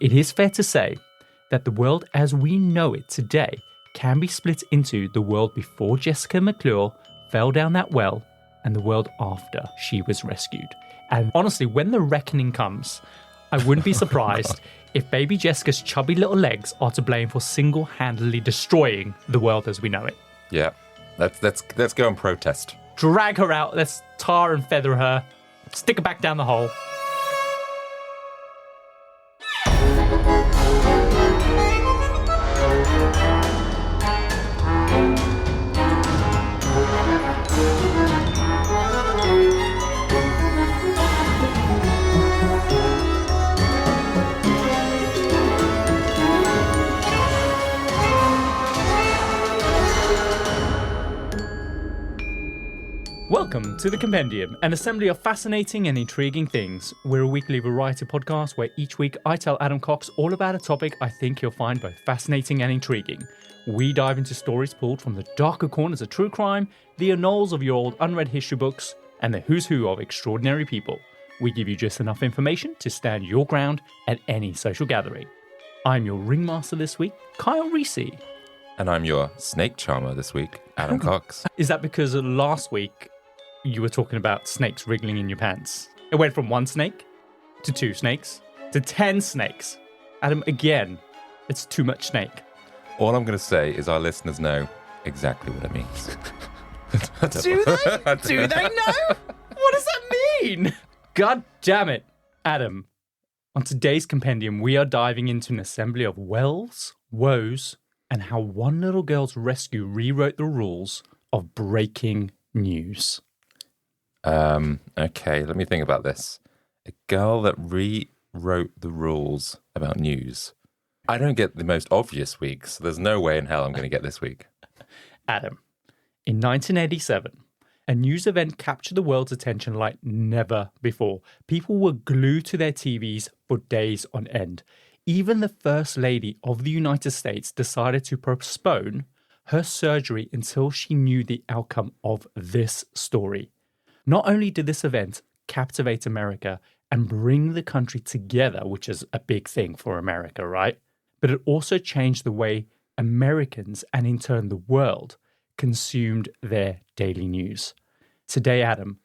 It is fair to say that the world as we know it today can be split into the world before Jessica McClure fell down that well and the world after she was rescued. And honestly, when the reckoning comes, I wouldn't be surprised if baby Jessica's chubby little legs are to blame for single-handedly destroying the world as we know it. Yeah, let's go and protest. Drag her out, let's tar and feather her, stick her back down the hole. Welcome to the Compendium, an assembly of fascinating and intriguing things. We're a weekly variety podcast where each week I tell Adam Cox all about a topic I think you'll find both fascinating and intriguing. We dive into stories pulled from the darker corners of true crime, the annals of your old unread history books, and the who's who of extraordinary people. We give you just enough information to stand your ground at any social gathering. I'm your ringmaster this week, Kyle Reese. And I'm your snake charmer this week, Adam Cox. Is that because last week you were talking about snakes wriggling in your pants? It went from 1 snake to 2 snakes to 10 snakes. Adam, again, it's too much snake. All I'm going to say is our listeners know exactly what it means. Do they? Do they know? What does that mean? God damn it. Adam, on today's compendium, we are diving into an assembly of wells, woes, and how one little girl's rescue rewrote the rules of breaking news. Okay, let me think about this. A girl that rewrote the rules about news. I don't get the most obvious week, so there's no way in hell I'm going to get this week. Adam, in 1987, a news event captured the world's attention like never before. People were glued to their TVs for days on end. Even the First Lady of the United States decided to postpone her surgery until she knew the outcome of this story. Not only did this event captivate America and bring the country together, which is a big thing for America, right? But it also changed the way Americans, and in turn the world, consumed their daily news. Today, Adam,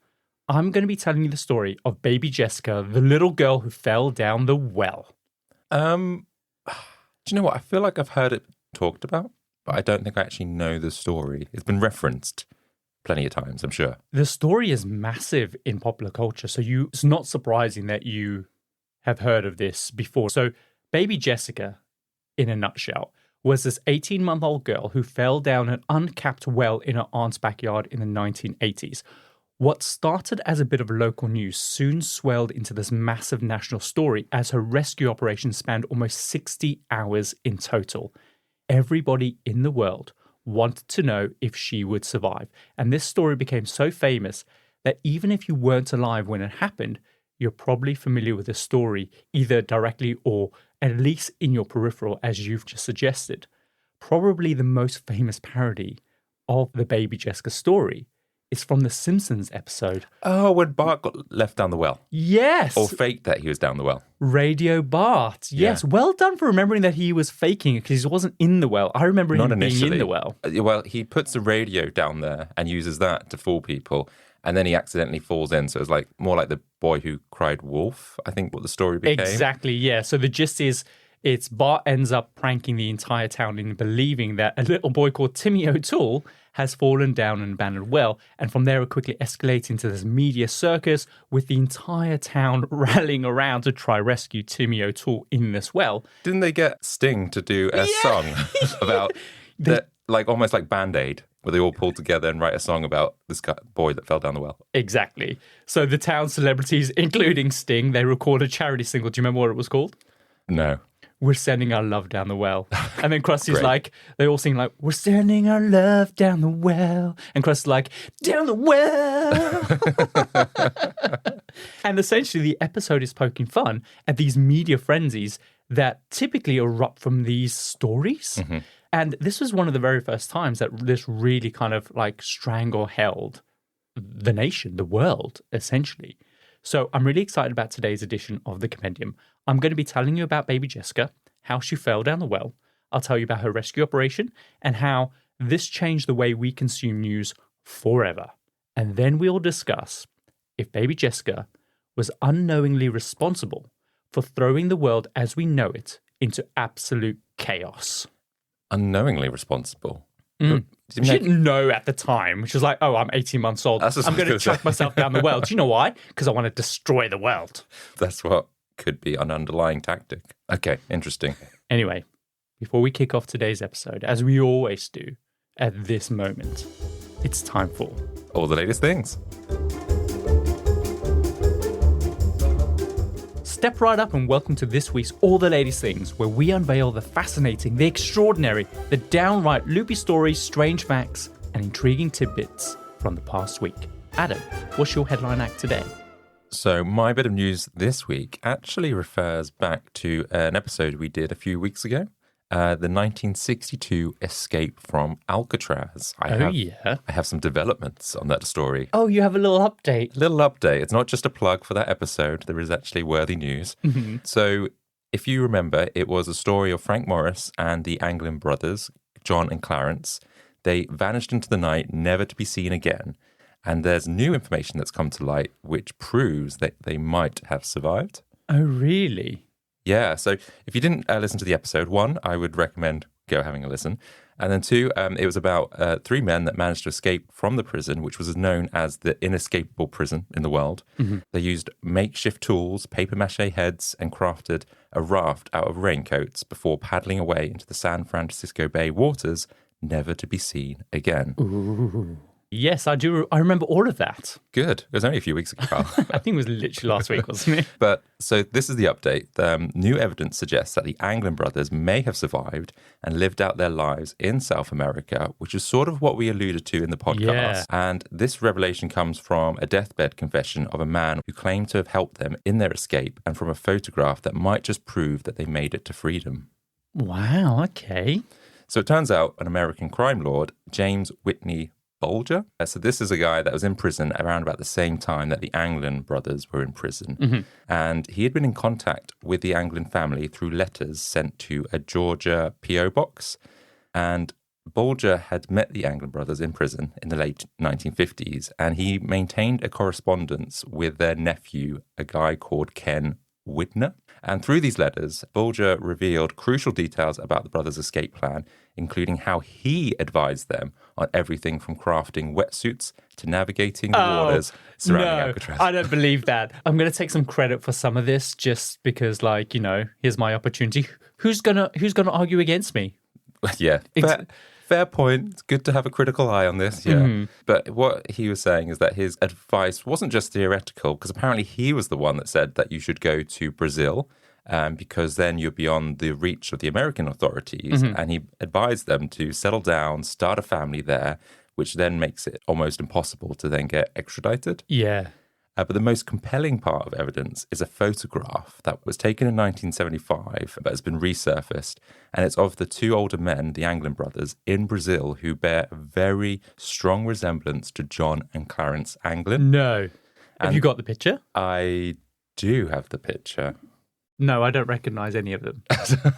I'm going to be telling you the story of baby Jessica, the little girl who fell down the well. Do you know what? I feel like I've heard it talked about, but I don't think I actually know the story. It's been referenced plenty of times, I'm sure. The story is massive in popular culture, so it's not surprising that you have heard of this before. So baby Jessica, in a nutshell, was this 18-month-old girl who fell down an uncapped well in her aunt's backyard in the 1980s. What started as a bit of local news soon swelled into this massive national story as her rescue operation spanned almost 60 hours in total. Everybody in the world wanted to know if she would survive. And this story became so famous that even if you weren't alive when it happened, you're probably familiar with the story, either directly or at least in your peripheral, as you've just suggested. Probably the most famous parody of the baby Jessica story is from the Simpsons episode. Oh, when Bart got left down the well. Yes. Or faked that he was down the well. Radio Bart. Yes. Yeah. Well done for remembering that he was faking it because he wasn't in the well. I remember Not him initially. being in the well. Well, he puts a radio down there and uses that to fool people. And then he accidentally falls in. So it's like more like the boy who cried wolf, I think what the story became. Exactly, yeah. So the gist is it's Bart ends up pranking the entire town in believing that a little boy called Timmy O'Toole has fallen down an abandoned well. And from there, it quickly escalates into this media circus with the entire town rallying around to try rescue Timmy O'Toole in this well. Didn't they get Sting to do a song about that, like almost like Band-Aid, where they all pulled together and write a song about this boy that fell down the well? Exactly. So the town celebrities, including Sting, they record a charity single. Do you remember what it was called? No. We're sending our love down the well. And then Krusty's like, they all sing like, we're sending our love down the well. And Krusty's like, down the well. And essentially the episode is poking fun at these media frenzies that typically erupt from these stories. Mm-hmm. And this was one of the very first times that this really kind of like strangle-held the nation, the world, essentially. So I'm really excited about today's edition of the Compendium. I'm going to be telling you about baby Jessica, how she fell down the well. I'll tell you about her rescue operation and how this changed the way we consume news forever. And then we'll discuss if baby Jessica was unknowingly responsible for throwing the world as we know it into absolute chaos. Unknowingly responsible? She didn't know at the time. She was like, oh, I'm 18 months old. I'm going to chuck myself down the well. Do you know why? Because I want to destroy the world. That's what could be an underlying tactic. Okay, interesting. Anyway, before we kick off today's episode, as we always do at this moment, it's time for all the latest things. Step right up and welcome to this week's All the Latest Things, where we unveil the fascinating, the extraordinary, the downright loopy stories, strange facts, and intriguing tidbits from the past week. Adam, what's your headline act today? So my bit of news this week actually refers back to an episode we did a few weeks ago, the 1962 escape from Alcatraz. I have some developments on that story. Oh, you have a little update. Little update. It's not just a plug for that episode. There is actually worthy news. Mm-hmm. So if you remember, it was a story of Frank Morris and the Anglin brothers, John and Clarence. They vanished into the night, never to be seen again. And there's new information that's come to light which proves that they might have survived. Oh, really? Yeah, so if you didn't listen to the episode, one, I would recommend go having a listen. And then two, it was about three men that managed to escape from the prison, which was known as the inescapable prison in the world. Mm-hmm. They used makeshift tools, paper mache heads, and crafted a raft out of raincoats before paddling away into the San Francisco Bay waters, never to be seen again. Ooh. Yes, I do. I remember all of that. Good. It was only a few weeks ago, Carl. I think it was literally last week, wasn't it? But so this is the update. New evidence suggests that the Anglin brothers may have survived and lived out their lives in South America, which is sort of what we alluded to in the podcast. Yeah. And this revelation comes from a deathbed confession of a man who claimed to have helped them in their escape and from a photograph that might just prove that they made it to freedom. Wow, okay. So it turns out an American crime lord, James Whitney Bulger. So this is a guy that was in prison around about the same time that the Anglin brothers were in prison. Mm-hmm. And he had been in contact with the Anglin family through letters sent to a Georgia P.O. box. And Bulger had met the Anglin brothers in prison in the late 1950s, and he maintained a correspondence with their nephew, a guy called Ken Widner. And through these letters, Bulger revealed crucial details about the brothers' escape plan, including how he advised them on everything from crafting wetsuits to navigating the waters surrounding Alcatraz. I don't believe that. I'm going to take some credit for some of this just because, here's my opportunity. Who's gonna argue against me? Yeah. Fair point. It's good to have a critical eye on this, yeah. Mm-hmm. But what he was saying is that his advice wasn't just theoretical, because apparently he was the one that said that you should go to Brazil because then you're beyond the reach of the American authorities. Mm-hmm. And he advised them to settle down, start a family there, which then makes it almost impossible to then get extradited. Yeah. But the most compelling part of evidence is a photograph that was taken in 1975 but has been resurfaced. And it's of the two older men, the Anglin brothers, in Brazil who bear a very strong resemblance to John and Clarence Anglin. No. Have you got the picture? I do have the picture. No, I don't recognize any of them.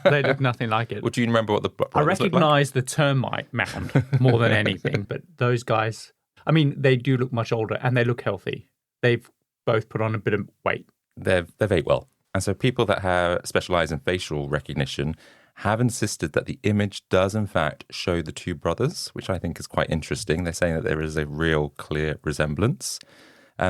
They look nothing like it. Well, do you remember what the brothers I recognize the termite mound more than anything, but those guys, I mean, they do look much older and they look healthy. They've both put on a bit of weight. They've ate well. And so people that have specialize in facial recognition have insisted that the image does in fact show the two brothers, which I think is quite interesting. They're saying that there is a real clear resemblance.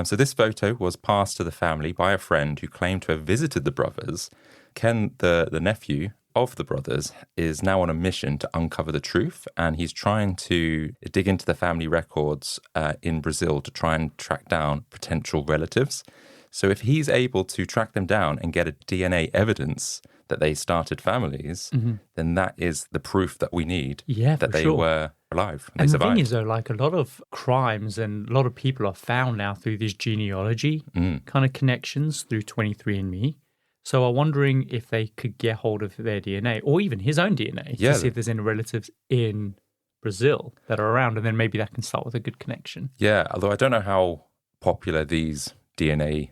So this photo was passed to the family by a friend who claimed to have visited the brothers. Ken, the nephew of the brothers, is now on a mission to uncover the truth, and he's trying to dig into the family records in Brazil to try and track down potential relatives. So if he's able to track them down and get a DNA evidence that they started families, mm-hmm. then that is the proof that we need that they were alive and they survived. The thing is, though, like a lot of crimes and a lot of people are found now through these genealogy kind of connections through 23andMe. So I'm wondering if they could get hold of their DNA or even his own DNA to see if there's any relatives in Brazil that are around, and then maybe that can start with a good connection. Yeah, although I don't know how popular these DNA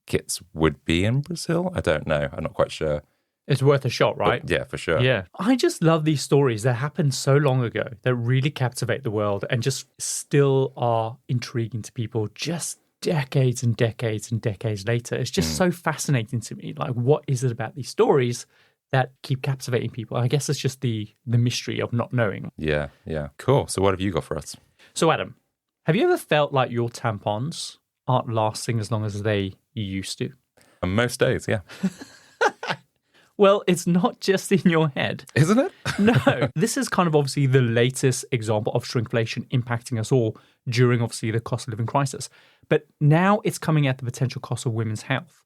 kits would be in Brazil. I don't know. I'm not quite sure. It's worth a shot, right? But yeah, for sure. Yeah. I just love these stories that happened so long ago that really captivate the world and just still are intriguing to people just decades and decades and decades later. It's just so fascinating to me. Like, what is it about these stories that keep captivating people? I guess it's just the mystery of not knowing. Yeah, yeah. Cool. So what have you got for us? So, Adam, have you ever felt like your tampons aren't lasting as long as they used to? On most days, yeah. Well, it's not just in your head. Isn't it? No. This is kind of obviously the latest example of shrinkflation impacting us all during obviously the cost of living crisis. But now it's coming at the potential cost of women's health.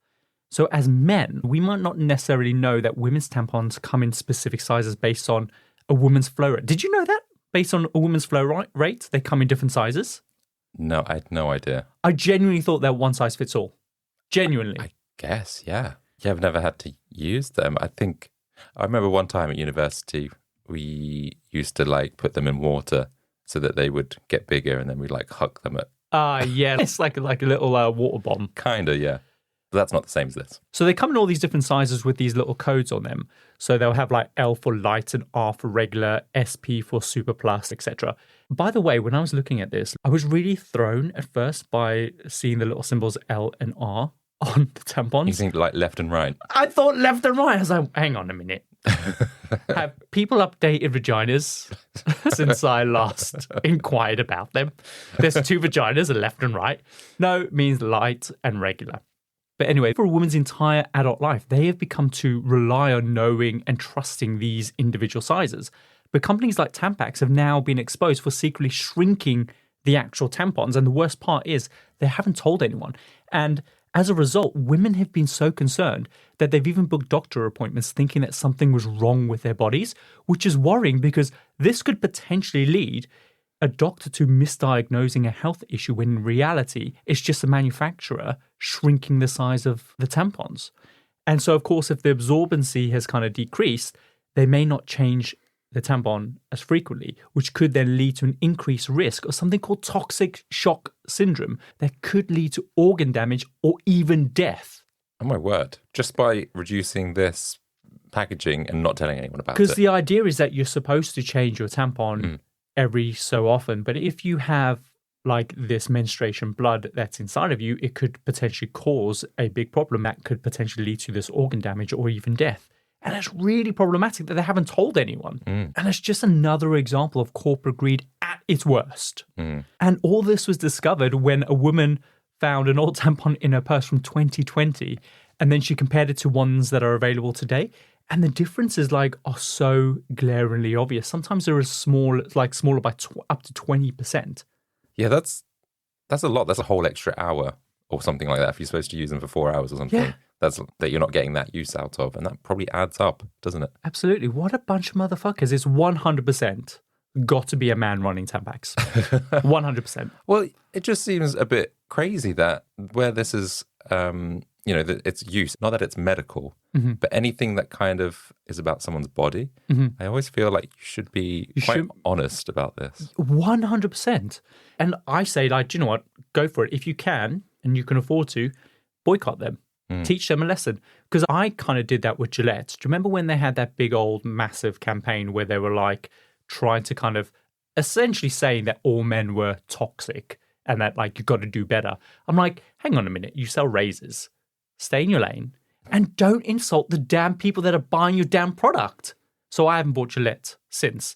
So as men, we might not necessarily know that women's tampons come in specific sizes based on a woman's flow rate. Did you know that? Based on a woman's flow rate, they come in different sizes? No, I had no idea. I genuinely thought they're one size fits all. Genuinely. I guess, yeah. Yeah, I've never had to use them. I remember one time at university, we used to like put them in water so that they would get bigger and then we'd like huck them at. Yeah. It's like a little water bomb. Kind of, yeah. But that's not the same as this. So they come in all these different sizes with these little codes on them. So they'll have like L for light and R for regular, SP for super plus, etc. By the way, when I was looking at this, I was really thrown at first by seeing the little symbols L and R on the tampons. You think like left and right? I thought left and right. I was like, hang on a minute. Have people updated vaginas since I last inquired about them? There's two vaginas, a left and right. No, it means light and regular. But anyway, for a woman's entire adult life, they have become to rely on knowing and trusting these individual sizes. But companies like Tampax have now been exposed for secretly shrinking the actual tampons. And the worst part is they haven't told anyone. And as a result, women have been so concerned that they've even booked doctor appointments thinking that something was wrong with their bodies, which is worrying because this could potentially lead a doctor to misdiagnosing a health issue when in reality it's just a manufacturer shrinking the size of the tampons. And so, of course, if the absorbency has kind of decreased, they may not change the tampon as frequently, which could then lead to an increased risk of something called toxic shock syndrome that could lead to organ damage or even death. Oh my word. Just by reducing this packaging and not telling anyone about it. Because the idea is that you're supposed to change your tampon every so often. But if you have like this menstruation blood that's inside of you, it could potentially cause a big problem that could potentially lead to this organ damage or even death. And it's really problematic that they haven't told anyone. And it's just another example of corporate greed at its worst. And all this was discovered when a woman found an old tampon in her purse from 2020. And then she compared it to ones that are available today. And the differences are so glaringly obvious. Sometimes they're as small, smaller by up to 20%. Yeah, that's a lot. That's a whole extra hour or something like that if you're supposed to use them for 4 hours or something. Yeah. That you're not getting that use out of. And that probably adds up, doesn't it? Absolutely. What a bunch of motherfuckers. It's 100% got to be a man running Tampax. 100%. Well, it just seems a bit crazy that where this is, that its use, not that it's medical, but anything that kind of is about someone's body, I always feel like you should be quite honest about this. 100%. And I say, do you know what? Go for it. If you can, and you can afford to, boycott them. Teach them a lesson. Because I kind of did that with Gillette. Do you remember when they had that big old massive campaign where they were trying to kind of essentially saying that all men were toxic and that you've got to do better? I'm like, hang on a minute. You sell razors. Stay in your lane and don't insult the damn people that are buying your damn product. So I haven't bought Gillette since.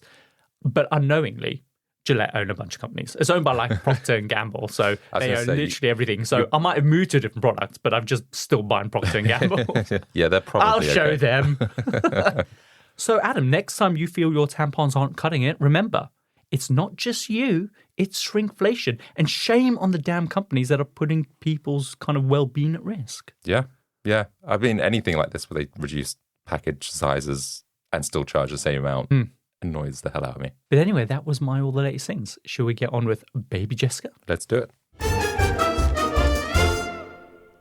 But unknowingly, Gillette own a bunch of companies. It's owned by Procter & Gamble, so they own literally everything. So I might have moved to a different product, but I'm just still buying Procter & Gamble. Yeah, they're probably I'll show them. So Adam, next time you feel your tampons aren't cutting it, remember, it's not just you, it's shrinkflation. And shame on the damn companies that are putting people's kind of well-being at risk. Yeah. I mean, anything like this where they reduce package sizes and still charge the same amount annoys the hell out of me. But anyway, that was my all the latest things. Shall we get on with Baby Jessica? Let's do it.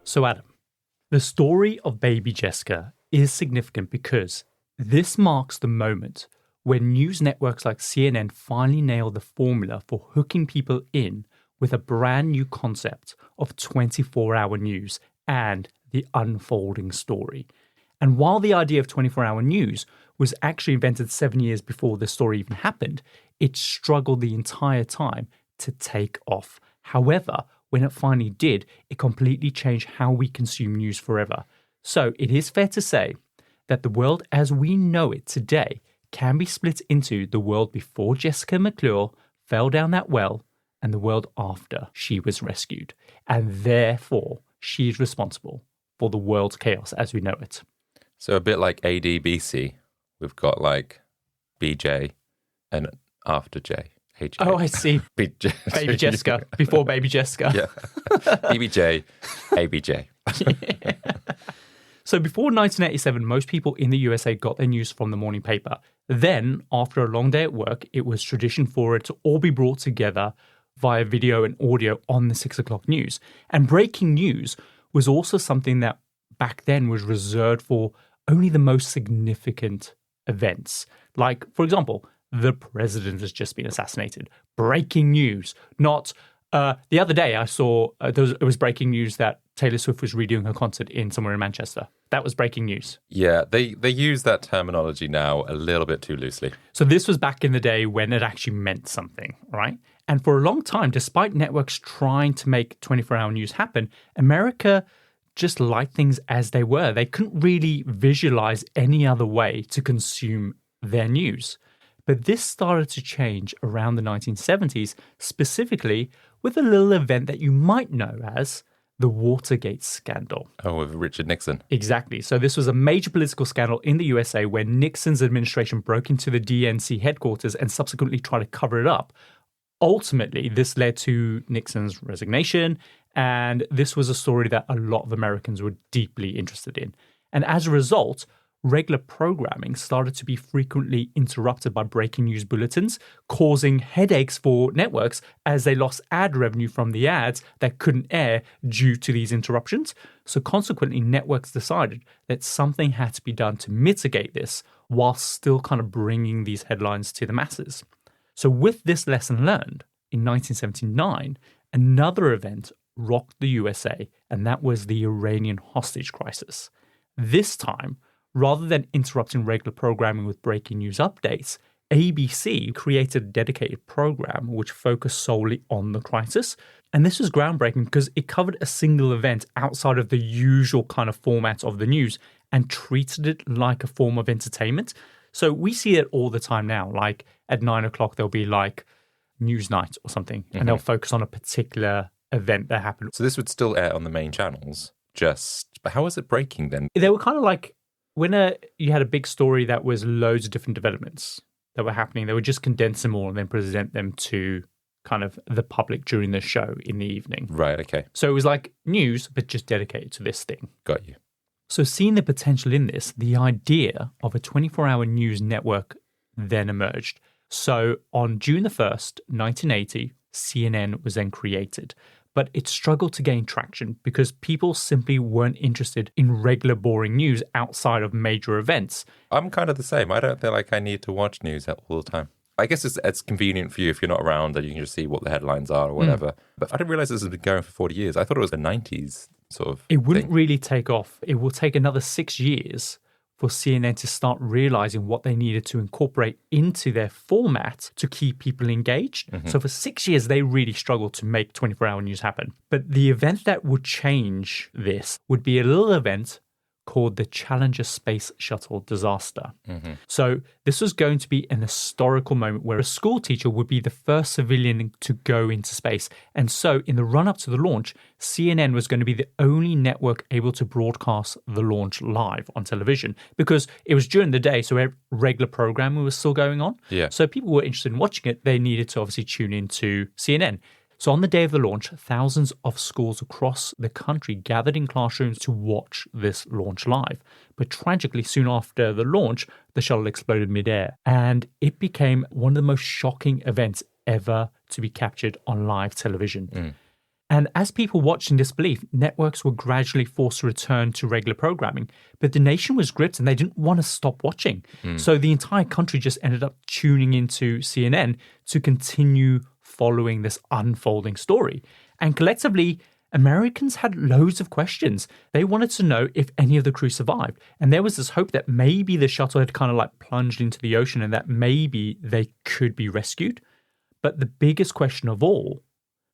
So Adam, the story of Baby Jessica is significant because this marks the moment when news networks like CNN finally nailed the formula for hooking people in with a brand new concept of 24-hour news and the unfolding story. And while the idea of 24-hour news was actually invented 7 years before the story even happened, it struggled the entire time to take off. However, when it finally did, it completely changed how we consume news forever. So it is fair to say that the world as we know it today can be split into the world before Jessica McClure fell down that well and the world after she was rescued. And therefore, she is responsible for the world's chaos as we know it. So a bit like ADBC, we've got like BJ and after J. AJ. Oh, I see. BJ. Baby Jessica, before Baby Jessica. Yeah. BBJ, ABJ. Yeah. So before 1987, most people in the USA got their news from the morning paper. Then, after a long day at work, it was tradition for it to all be brought together via video and audio on the 6 o'clock news. And breaking news was also something that back then was reserved for only the most significant events. Like, for example, the president has just been assassinated. Breaking news. Not, the other day I saw, it was breaking news that Taylor Swift was redoing her concert in somewhere in Manchester. That was breaking news. Yeah, they use that terminology now a little bit too loosely. So this was back in the day when it actually meant something, right? And for a long time, despite networks trying to make 24-hour news happen, America just liked things as they were. They couldn't really visualize any other way to consume their news. But this started to change around the 1970s, specifically with a little event that you might know as the Watergate scandal. Oh, with Richard Nixon. Exactly. So this was a major political scandal in the USA where Nixon's administration broke into the DNC headquarters and subsequently tried to cover it up. Ultimately, this led to Nixon's resignation, and this was a story that a lot of Americans were deeply interested in. And as a result, regular programming started to be frequently interrupted by breaking news bulletins, causing headaches for networks as they lost ad revenue from the ads that couldn't air due to these interruptions. So consequently, networks decided that something had to be done to mitigate this while still kind of bringing these headlines to the masses. So with this lesson learned, in 1979, another event rocked the USA, and that was the Iranian hostage crisis. This time, rather than interrupting regular programming with breaking news updates, ABC created a dedicated program which focused solely on the crisis. And this was groundbreaking because it covered a single event outside of the usual kind of format of the news and treated it like a form of entertainment. So we see it all the time now. Like at 9 o'clock, there'll be like news night or something, and they'll focus on a particular event that happened. So this would still air on the main channels, but how was it breaking then? They were kind of like, when you had a big story that was loads of different developments that were happening, they would just condense them all and then present them to kind of the public during the show in the evening. Right, okay. So it was like news, but just dedicated to this thing. Got you. So seeing the potential in this, the idea of a 24-hour news network then emerged. So on June the 1st, 1980, CNN was then created. But it struggled to gain traction because people simply weren't interested in regular boring news outside of major events. I'm kind of the same. I don't feel like I need to watch news all the time. I guess it's convenient for you if you're not around and you can just see what the headlines are or whatever. But I didn't realize this has been going for 40 years. I thought it was a 90s sort of It wouldn't thing. really take off. It will take another 6 years for CNN to start realizing what they needed to incorporate into their format to keep people engaged. So for 6 years, they really struggled to make 24-hour news happen. But the event that would change this would be a little event called the Challenger Space Shuttle disaster. So this was going to be an historical moment where a school teacher would be the first civilian to go into space. And so in the run-up to the launch, CNN was going to be the only network able to broadcast the launch live on television because it was during the day, so regular programming was still going on. Yeah. So people were interested in watching it. They needed to obviously tune into CNN. So on the day of the launch, thousands of schools across the country gathered in classrooms to watch this launch live. But tragically, soon after the launch, the shuttle exploded midair. And it became one of the most shocking events ever to be captured on live television. And as people watched in disbelief, networks were gradually forced to return to regular programming. But the nation was gripped and they didn't want to stop watching. So the entire country just ended up tuning into CNN to continue following this unfolding story. And collectively, Americans had loads of questions. They wanted to know if any of the crew survived. And there was this hope that maybe the shuttle had kind of like plunged into the ocean and that maybe they could be rescued. But the biggest question of all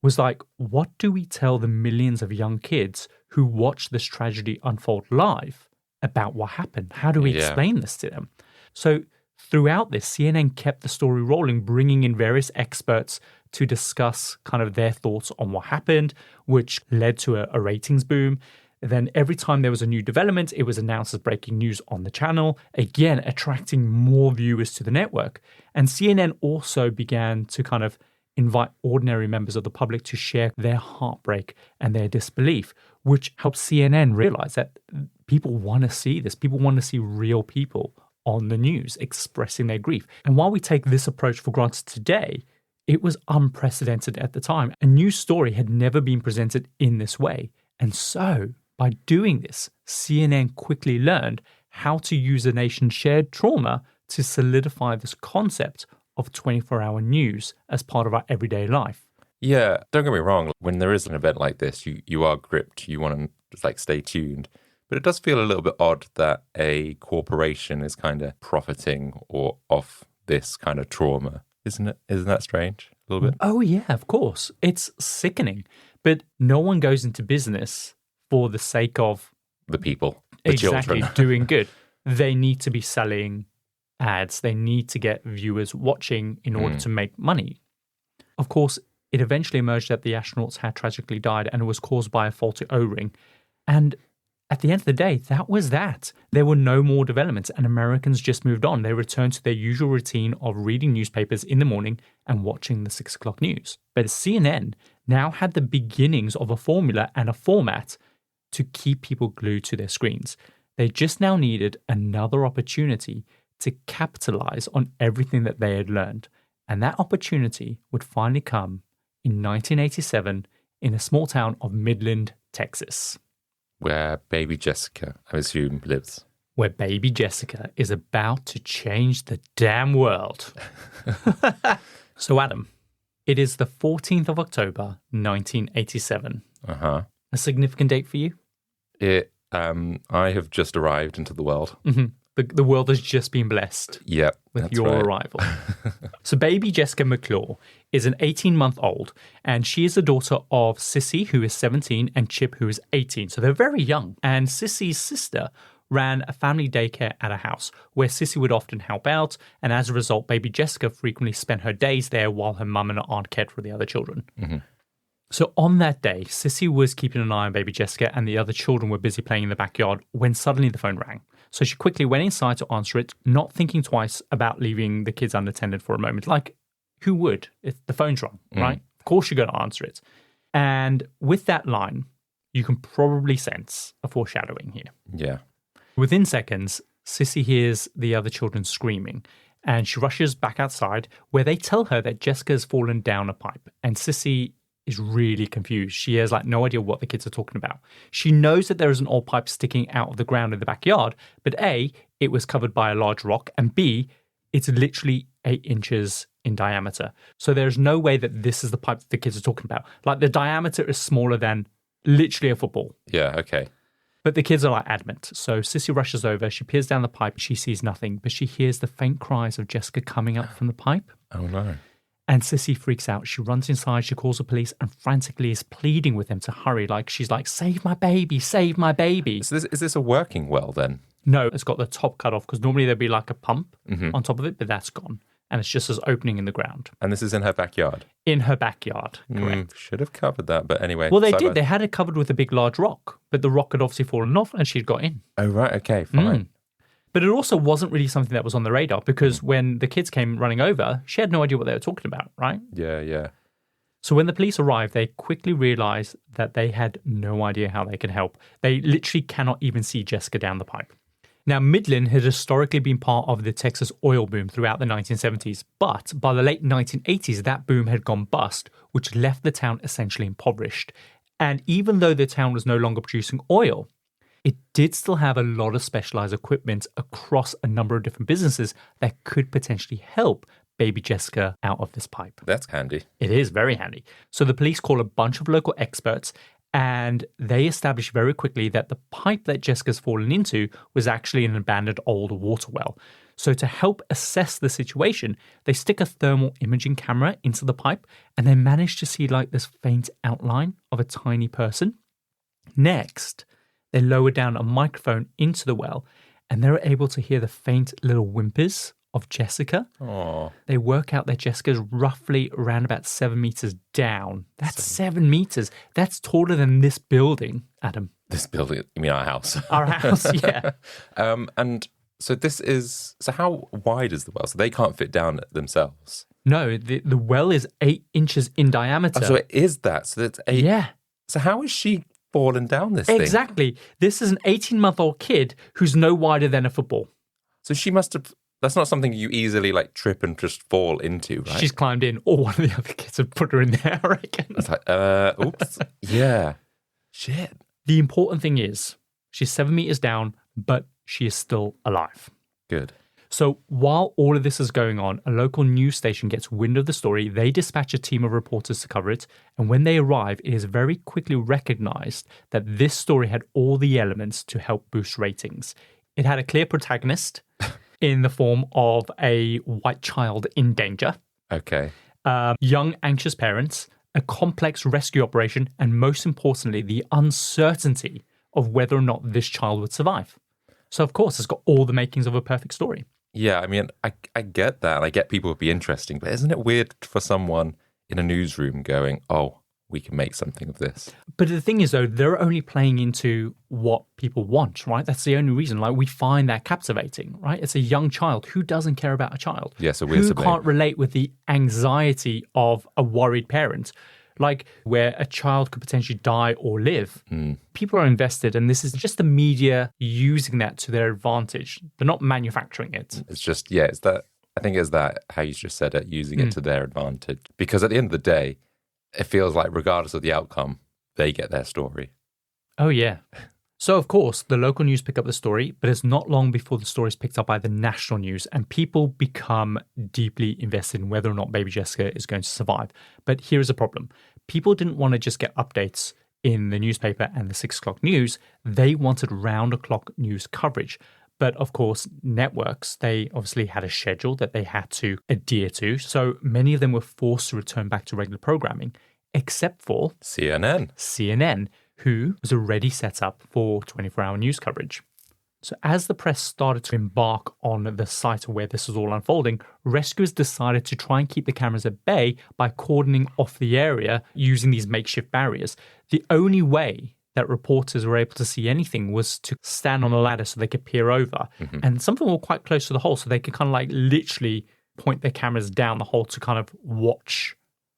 was like, what do we tell the millions of young kids who watch this tragedy unfold live about what happened? How do we explain this to them? So throughout this, CNN kept the story rolling, bringing in various experts to discuss kind of their thoughts on what happened, which led to a ratings boom. Then every time there was a new development, it was announced as breaking news on the channel, again, attracting more viewers to the network. And CNN also began to kind of invite ordinary members of the public to share their heartbreak and their disbelief, which helped CNN realize that people want to see this. People want to see real people on the news expressing their grief. And while we take this approach for granted today, it was unprecedented at the time. A news story had never been presented in this way. And so, by doing this, CNN quickly learned how to use the nation's shared trauma to solidify this concept of 24-hour news as part of our everyday life. Yeah, don't get me wrong. When there is an event like this, you are gripped. You want to just like stay tuned. But it does feel a little bit odd that a corporation is kind of profiting or off this kind of trauma. Isn't it? Isn't that strange? A little bit? Oh, yeah, of course. It's sickening. But no one goes into business for the sake of the people, the children. Doing good. They need to be selling ads. They need to get viewers watching in order to make money. Of course, it eventually emerged that the astronauts had tragically died and it was caused by a faulty O-ring. And at the end of the day, that was that. There were no more developments and Americans just moved on. They returned to their usual routine of reading newspapers in the morning and watching the 6 o'clock news. But CNN now had the beginnings of a formula and a format to keep people glued to their screens. They just now needed another opportunity to capitalize on everything that they had learned. And that opportunity would finally come in 1987 in a small town of Midland, Texas. Where baby Jessica, I assume, lives. Where baby Jessica is about to change the damn world. So, Adam, it is the 14th of October, 1987. Uh-huh. A significant date for you? I have just arrived into the world. Mm-hmm. The world has just been blessed with your arrival. So baby Jessica McClure is an 18-month-old, and she is the daughter of Sissy, who is 17, and Chip, who is 18. So they're very young. And Sissy's sister ran a family daycare at a house where Sissy would often help out, and as a result, baby Jessica frequently spent her days there while her mum and her aunt cared for the other children. Mm-hmm. So on that day, Sissy was keeping an eye on baby Jessica and the other children were busy playing in the backyard when suddenly the phone rang. So she quickly went inside to answer it, not thinking twice about leaving the kids unattended for a moment. Like, who would if the phone's rung, right? Of course you're going to answer it. And with that line, you can probably sense a foreshadowing here. Yeah. Within seconds, Sissy hears the other children screaming and she rushes back outside where they tell her that Jessica has fallen down a pipe. And Sissy is really confused. She has like no idea what the kids are talking about. She knows that there is an old pipe sticking out of the ground in the backyard, but A, it was covered by a large rock, and B, it's literally 8 inches in diameter. So there's no way that this is the pipe that the kids are talking about. Like the diameter is smaller than literally a football. Yeah, okay. But the kids are like adamant. So Sissy rushes over, she peers down the pipe, she sees nothing, but she hears the faint cries of Jessica coming up from the pipe. Oh no. And Sissy freaks out. She runs inside, she calls the police and frantically is pleading with them to hurry. Like she's like, save my baby, save my baby. So is this a working well then? No, it's got the top cut off because normally there'd be like a pump on top of it, but that's gone. And it's just this opening in the ground. And this is in her backyard? In her backyard, correct. Should have covered that, but anyway. Well, they did. They had it covered with a big, large rock, but the rock had obviously fallen off and she'd got in. Oh, right. Okay, fine. But it also wasn't really something that was on the radar because when the kids came running over, she had no idea what they were talking about, right? Yeah. So when the police arrived, they quickly realized that they had no idea how they could help. They literally cannot even see Jessica down the pipe. Now, Midland had historically been part of the Texas oil boom throughout the 1970s, but by the late 1980s, that boom had gone bust, which left the town essentially impoverished. And even though the town was no longer producing oil, it did still have a lot of specialized equipment across a number of different businesses that could potentially help baby Jessica out of this pipe. That's handy. It is very handy. So the police call a bunch of local experts And they established very quickly that the pipe that Jessica's fallen into was actually an abandoned old water well. So to help assess the situation, they stick a thermal imaging camera into the pipe and they manage to see like this faint outline of a tiny person. Next, they lower down a microphone into the well and they're able to hear the faint little whimpers of Jessica. Aww. They work out that Jessica's roughly around about 7 meters down. That's 7 meters. That's taller than this building, Adam. This building, you mean our house? Our house, yeah. And so so how wide is the well? So they can't fit down it themselves? No, the well is 8 inches in diameter. Oh, so it is that. So it's 8. Yeah. So how is she falling down this thing? Exactly. This is an 18-month-old kid who's no wider than a football. So she must have... That's not something you easily like trip and just fall into, right? She's climbed in, or one of the other kids have put her in there, I reckon. It's like, oops. Yeah. Shit. The important thing is she's 7 meters down, but she is still alive. Good. So while all of this is going on, a local news station gets wind of the story. They dispatch a team of reporters to cover it. And when they arrive, it is very quickly recognized that this story had all the elements to help boost ratings. It had a clear protagonist in the form of a white child in danger. Okay. Young, anxious parents, a complex rescue operation, and most importantly, the uncertainty of whether or not this child would survive. So, of course, it's got all the makings of a perfect story. Yeah, I mean, I get that. I get people would be interesting, but isn't it weird for someone in a newsroom going, oh, we can make something of this? But the thing is, though, they're only playing into what people want, right? That's the only reason. Like, we find that captivating, right? It's a young child. Who doesn't care about a child? Yeah, so we're Who can't relate with the anxiety of a worried parent? Like, where a child could potentially die or live. People are invested, and this is just the media using that to their advantage. They're not manufacturing it. It's just, yeah, it's that. I think it's that, how you just said it, using it to their advantage. Because at the end of the day, it feels like regardless of the outcome, they get their story. Oh, yeah. So, of course, the local news pick up the story, but it's not long before the story is picked up by the national news and people become deeply invested in whether or not baby Jessica is going to survive. But here's a problem. People didn't want to just get updates in the newspaper and the 6 o'clock news. They wanted round-the-clock news coverage. But of course, networks, they obviously had a schedule that they had to adhere to. So many of them were forced to return back to regular programming, except for CNN, who was already set up for 24-hour news coverage. So as the press started to embark on the site where this was all unfolding, rescuers decided to try and keep the cameras at bay by cordoning off the area using these makeshift barriers. The only way that reporters were able to see anything was to stand on a ladder so they could peer over. And some of them were quite close to the hole, so they could kind of like literally point their cameras down the hole to kind of watch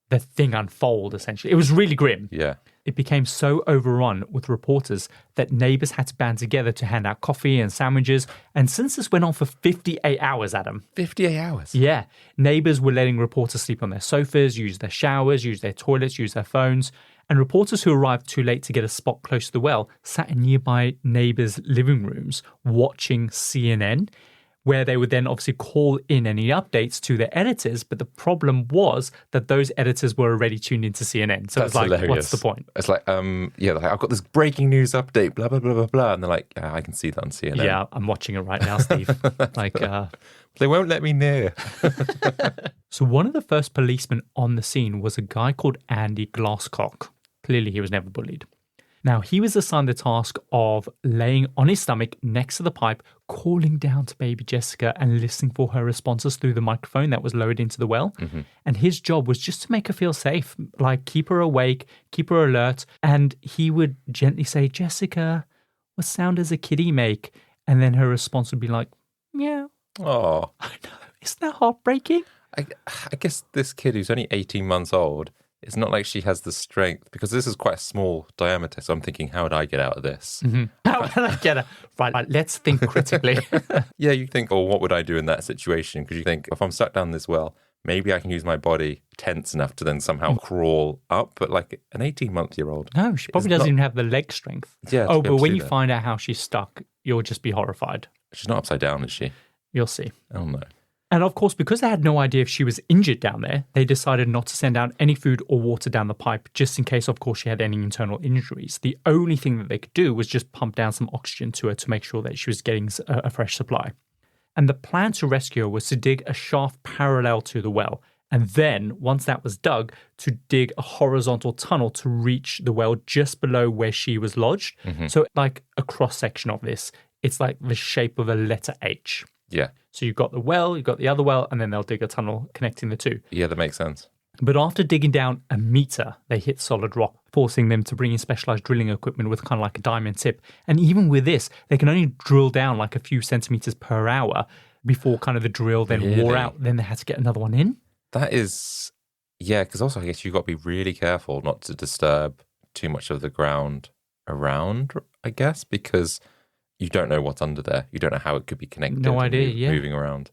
the thing unfold, essentially. It was really grim. Yeah. It became so overrun with reporters that neighbors had to band together to hand out coffee and sandwiches. And since this went on for 58 hours, Adam. 58 hours? Yeah. Neighbors were letting reporters sleep on their sofas, use their showers, use their toilets, use their phones. And reporters who arrived too late to get a spot close to the well sat in nearby neighbors' living rooms watching CNN, where they would then obviously call in any updates to their editors. But the problem was that those editors were already tuned into CNN. So That's it's like, hilarious. What's the point? It's like, yeah, like, I've got this breaking news update, blah, blah, blah, blah, blah. And they're like, I can see that on CNN. Yeah, I'm watching it right now, Steve. They won't let me near. So one of the first policemen on the scene was a guy called Andy Glasscock. Clearly, he was never bullied. Now, he was assigned the task of laying on his stomach next to the pipe, calling down to baby Jessica and listening for her responses through the microphone that was lowered into the well. And his job was just to make her feel safe, like keep her awake, keep her alert. And he would gently say, Jessica, what sound does a kitty make? And then her response would be like, meow. Oh, I know. Isn't that heartbreaking? I guess this kid who's only 18 months old, it's not like she has the strength, because this is quite a small diameter. So I'm thinking, how would I get out of this? How would I get her? Right, let's think critically. Yeah, you think, oh, what would I do in that situation? Because you think, if I'm stuck down this well, maybe I can use my body tense enough to then somehow crawl up. But like an 18-month-year-old. No, she probably doesn't even have the leg strength. Yeah. Oh, but when you find out how she's stuck, you'll just be horrified. She's not upside down, is she? You'll see. Oh, no. And of course, because they had no idea if she was injured down there, they decided not to send out any food or water down the pipe, just in case, of course, she had any internal injuries. The only thing that they could do was just pump down some oxygen to her to make sure that she was getting a fresh supply. And the plan to rescue her was to dig a shaft parallel to the well. And then, once that was dug, to dig a horizontal tunnel to reach the well just below where she was lodged. So like a cross-section of this, it's like the shape of a letter H. Yeah. So you've got the well, you've got the other well, and then they'll dig a tunnel connecting the two. Yeah, that makes sense. But after digging down a meter, they hit solid rock, forcing them to bring in specialized drilling equipment with kind of like a diamond tip. And even with this, they can only drill down like a few centimeters per hour before kind of the drill then wore out. Then they had to get another one in. That is, yeah, because also I guess you've got to be really careful not to disturb too much of the ground around, I guess, because you don't know what's under there. You don't know how it could be connected. No idea, moving around.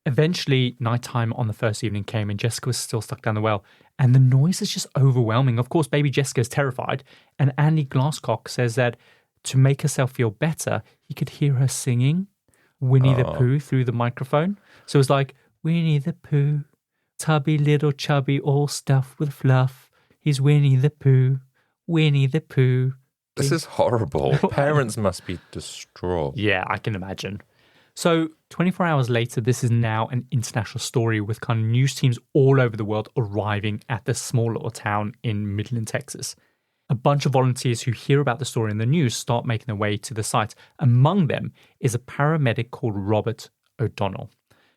Eventually, nighttime on the first evening came and Jessica was still stuck down the well. And the noise is just overwhelming. Of course, baby Jessica is terrified. And Andy Glasscock says that to make herself feel better, he could hear her singing Winnie the Pooh through the microphone. So it's like, Winnie the Pooh, tubby little chubby, all stuffed with fluff. He's Winnie the Pooh, Winnie the Pooh. This is horrible. Parents must be distraught. Yeah, I can imagine. So 24 hours later, this is now an international story with kind of news teams all over the world arriving at this small little town in Midland, Texas. A bunch of volunteers who hear about the story in the news start making their way to the site. Among them is a paramedic called Robert O'Donnell.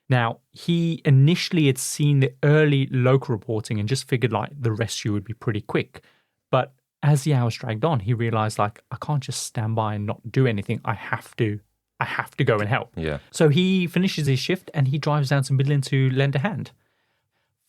Now, he initially had seen the early local reporting and just figured like the rescue would be pretty quick. But as the hours dragged on, he realized like, I can't just stand by and not do anything. I have to go and help. Yeah. So he finishes his shift and he drives down to Midland to lend a hand.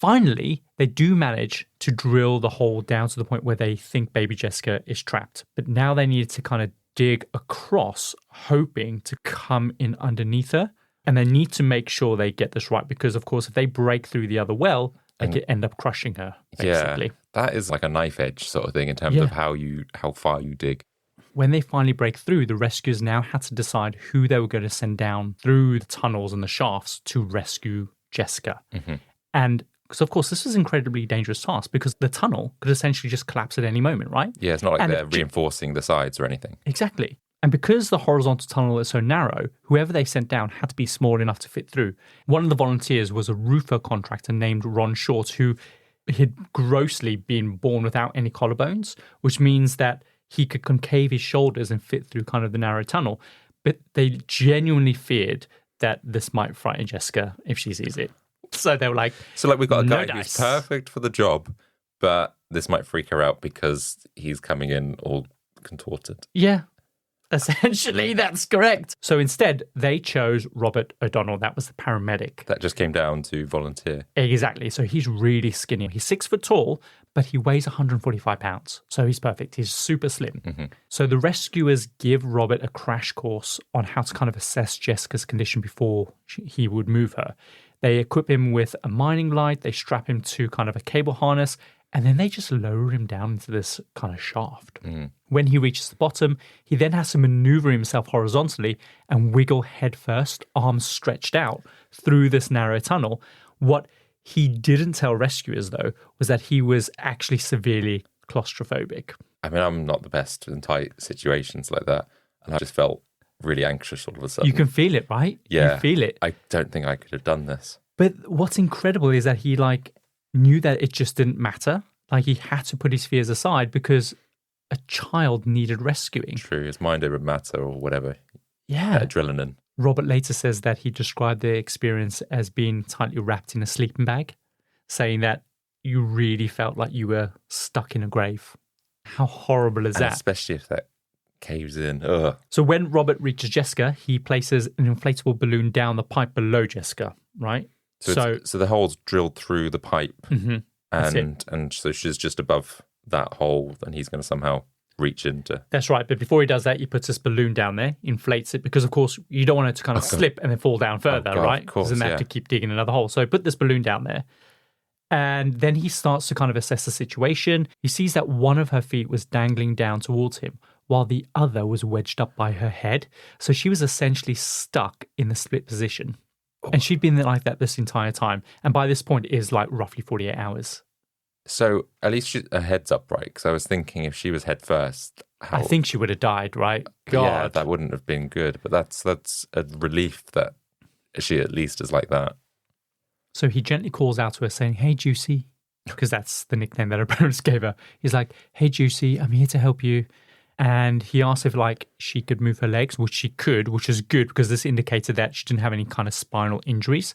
Finally, they do manage to drill the hole down to the point where they think baby Jessica is trapped. But now they need to kind of dig across, hoping to come in underneath her. And they need to make sure they get this right because, of course, if they break through the other well, they could end up crushing her, basically. Yeah, that is like a knife edge sort of thing in terms of how far you dig. When they finally break through, the rescuers now had to decide who they were going to send down through the tunnels and the shafts to rescue Jessica. And because, of course, this was an incredibly dangerous task because the tunnel could essentially just collapse at any moment, right? Yeah, it's not like they're reinforcing the sides or anything. Exactly. And because the horizontal tunnel is so narrow, whoever they sent down had to be small enough to fit through. One of the volunteers was a roofer contractor named Ron Short, who had grossly been born without any collarbones, which means that he could concave his shoulders and fit through kind of the narrow tunnel. But they genuinely feared that this might frighten Jessica if she sees it. So they were like, we've got a guy no who's dice. perfect for the job, but this might freak her out because he's coming in all contorted. Yeah. Essentially, that's correct. So instead, they chose Robert O'Donnell. That was the paramedic. That just came down to volunteer. Exactly. So he's really skinny. He's 6 foot tall, but he weighs 145 pounds. So he's perfect. He's super slim. So the rescuers give Robert a crash course on how to kind of assess Jessica's condition before he would move her. They equip him with a mining light. They strap him to kind of a cable harness. And then they just lower him down into this kind of shaft. When he reaches the bottom, he then has to maneuver himself horizontally and wiggle head first, arms stretched out through this narrow tunnel. What he didn't tell rescuers, though, was that he was actually severely claustrophobic. I mean, I'm not the best in tight situations like that. And I just felt really anxious all of a sudden. You can feel it, right? Yeah. You feel it. I don't think I could have done this. But what's incredible is that he knew that it just didn't matter. Like he had to put his fears aside because a child needed rescuing. True, his mind over matter or whatever. Yeah. Adrenaline. Robert later says that he described the experience as being tightly wrapped in a sleeping bag, saying that you really felt like you were stuck in a grave. How horrible is that? Especially if that caves in. Ugh. So when Robert reaches Jessica, he places an inflatable balloon down the pipe below Jessica, right? So the hole's drilled through the pipe, and so she's just above that hole, and he's going to somehow reach into. That's right. But before he does that, he puts this balloon down there, inflates it, because of course you don't want it to kind of slip and then fall down further, right? Because then they have to keep digging another hole. So put this balloon down there. And then he starts to kind of assess the situation. He sees that one of her feet was dangling down towards him, while the other was wedged up by her head. So she was essentially stuck in the split position. And she'd been like that this entire time. And by this point, it is like roughly 48 hours. So at least her head's upright, because I was thinking if she was head first, I think she would have died, right? God. Yeah, that wouldn't have been good. But that's a relief that she at least is like that. So he gently calls out to her saying, "Hey, Juicy," because that's the nickname that her parents gave her. He's like, "Hey, Juicy, I'm here to help you." And he asked if like she could move her legs, which she could, which is good because this indicated that she didn't have any kind of spinal injuries.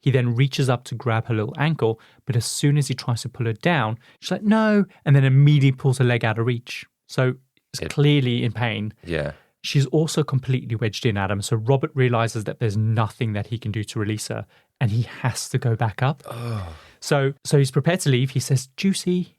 He then reaches up to grab her little ankle, but as soon as he tries to pull her down, she's like, "No," and then immediately pulls her leg out of reach. So it's clearly in pain. Yeah. She's also completely wedged in, Adam. So Robert realizes that there's nothing that he can do to release her, and he has to go back up. Oh. So he's prepared to leave. He says, "Juicy,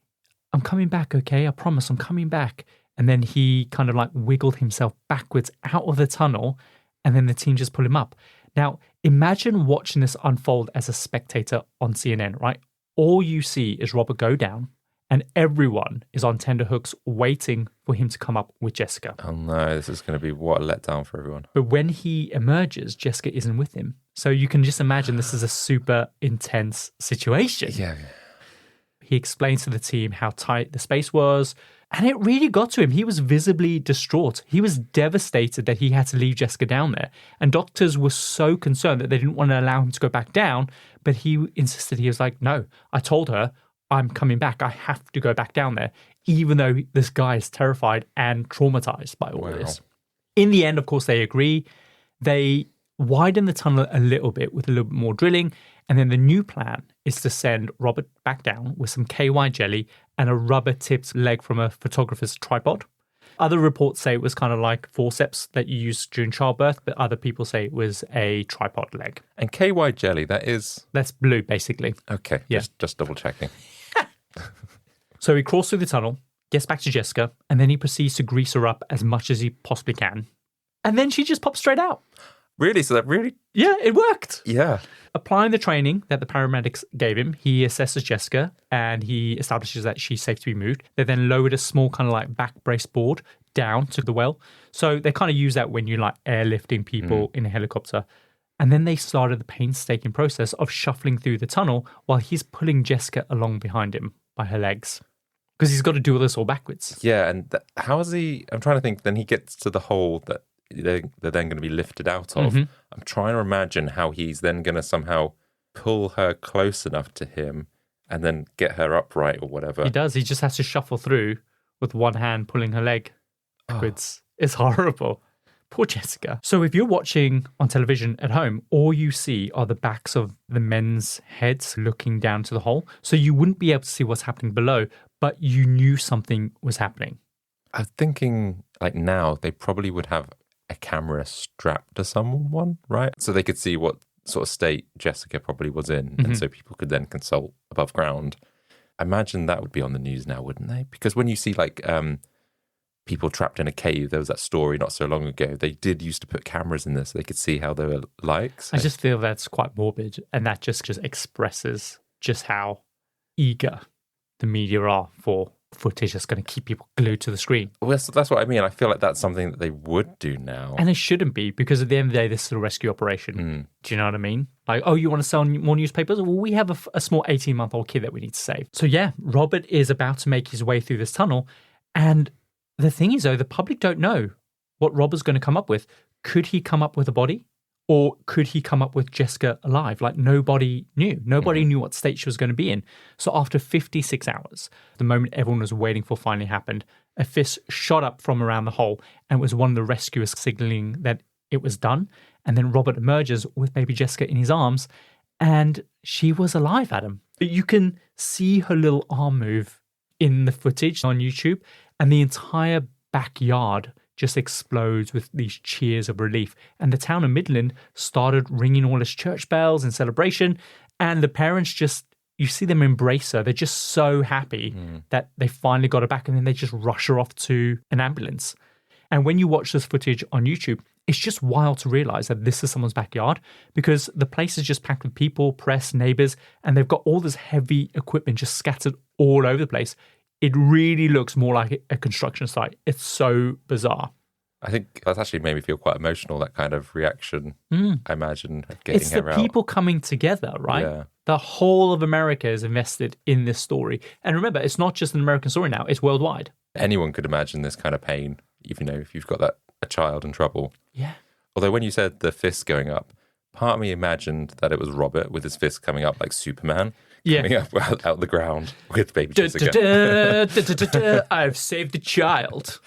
I'm coming back, okay? I promise I'm coming back." And then he kind of like wiggled himself backwards out of the tunnel, and then the team just pulled him up. Now, imagine watching this unfold as a spectator on CNN, right? All you see is Robert go down, and everyone is on tenterhooks waiting for him to come up with Jessica. Oh no, this is going to be what a letdown for everyone. But when he emerges, Jessica isn't with him. So you can just imagine this is a super intense situation. Yeah. He explains to the team how tight the space was, and it really got to him. He was visibly distraught. He was devastated that he had to leave Jessica down there. And doctors were so concerned that they didn't want to allow him to go back down, but he insisted. He was like, "No, I told her I'm coming back. I have to go back down there," even though this guy is terrified and traumatized by all this. In the end, of course, they agree. They widen the tunnel a little bit with a little bit more drilling. And then the new plan is to send Robert back down with some KY jelly and a rubber-tipped leg from a photographer's tripod. Other reports say it was kind of like forceps that you use during childbirth, but other people say it was a tripod leg. And KY jelly, that's blue, basically. Okay, yeah. just double checking. So he crawls through the tunnel, gets back to Jessica, and then he proceeds to grease her up as much as he possibly can. And then she just pops straight out. Really? So that really... Yeah, it worked. Yeah. Applying the training that the paramedics gave him, he assesses Jessica and he establishes that she's safe to be moved. They then lowered a small kind of like back brace board down to the well. So they kind of use that when you're like airlifting people in a helicopter. And then they started the painstaking process of shuffling through the tunnel while he's pulling Jessica along behind him by her legs. Because he's got to do all this all backwards. Yeah, and how is he... I'm trying to think, then he gets to the hole that they're then going to be lifted out of. I'm trying to imagine how he's then going to somehow pull her close enough to him and then get her upright or whatever. He does. He just has to shuffle through with one hand pulling her leg backwards. It's horrible. Poor Jessica. So if you're watching on television at home, all you see are the backs of the men's heads looking down to the hole. So you wouldn't be able to see what's happening below, but you knew something was happening. I'm thinking like now they probably would have a camera strapped to someone, right? So they could see what sort of state Jessica probably was in. And so people could then consult above ground. I imagine that would be on the news now, wouldn't they? Because when you see like people trapped in a cave, there was that story not so long ago. They did used to put cameras in there so they could see how they were like. So. I just feel that's quite morbid. And that just expresses just how eager the media are for footage that's going to keep people glued to the screen. Well, that's what I mean. I feel like that's something that they would do now. And it shouldn't be, because at the end of the day, this is a rescue operation. Do you know what I mean? Like, oh, you want to sell more newspapers? Well, we have a small 18-month-old kid that we need to save. So yeah, Robert is about to make his way through this tunnel. And the thing is, though, the public don't know what Robert's going to come up with. Could he come up with a body? Or could he come up with Jessica alive? Like, nobody knew. Nobody knew what state she was going to be in. So after 56 hours, the moment everyone was waiting for finally happened, a fist shot up from around the hole, and it was one of the rescuers signaling that it was done. And then Robert emerges with baby Jessica in his arms, and she was alive, Adam. You can see her little arm move in the footage on YouTube, and the entire backyard just explodes with these cheers of relief. And the town of Midland started ringing all its church bells in celebration. And the parents just, you see them embrace her. They're just so happy that they finally got her back. And then they just rush her off to an ambulance. And when you watch this footage on YouTube, it's just wild to realize that this is someone's backyard, because the place is just packed with people, press, neighbors, and they've got all this heavy equipment just scattered all over the place. It really looks more like a construction site. It's so bizarre. I think that's actually made me feel quite emotional, that kind of reaction, I imagine, of getting It's her the out. people coming together, right? Yeah. The whole of America is invested in this story. And remember, it's not just an American story now, it's worldwide. Anyone could imagine this kind of pain, even if you've got a child in trouble. Yeah. Although when you said the fist going up, part of me imagined that it was Robert with his fist coming up like Superman, coming up out the ground with baby Jessica. I've saved a child.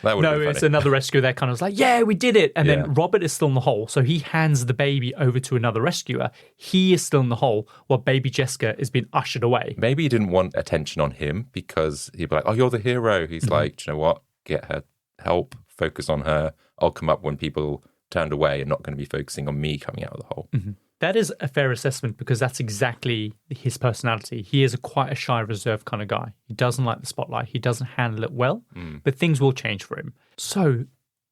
That would No, be funny. it's another rescuer that kind of was like, yeah, we did it. And Yeah. then Robert is still in the hole. So he hands the baby over to another rescuer. He is still in the hole while baby Jessica is being ushered away. Maybe he didn't want attention on him because he'd be like, oh, you're the hero. He's like, do you know what? Get her help, focus on her. I'll come up when people turned away and not going to be focusing on me coming out of the hole. That is a fair assessment because that's exactly his personality. He is quite a shy, reserved kind of guy. He doesn't like the spotlight. He doesn't handle it well, but things will change for him. So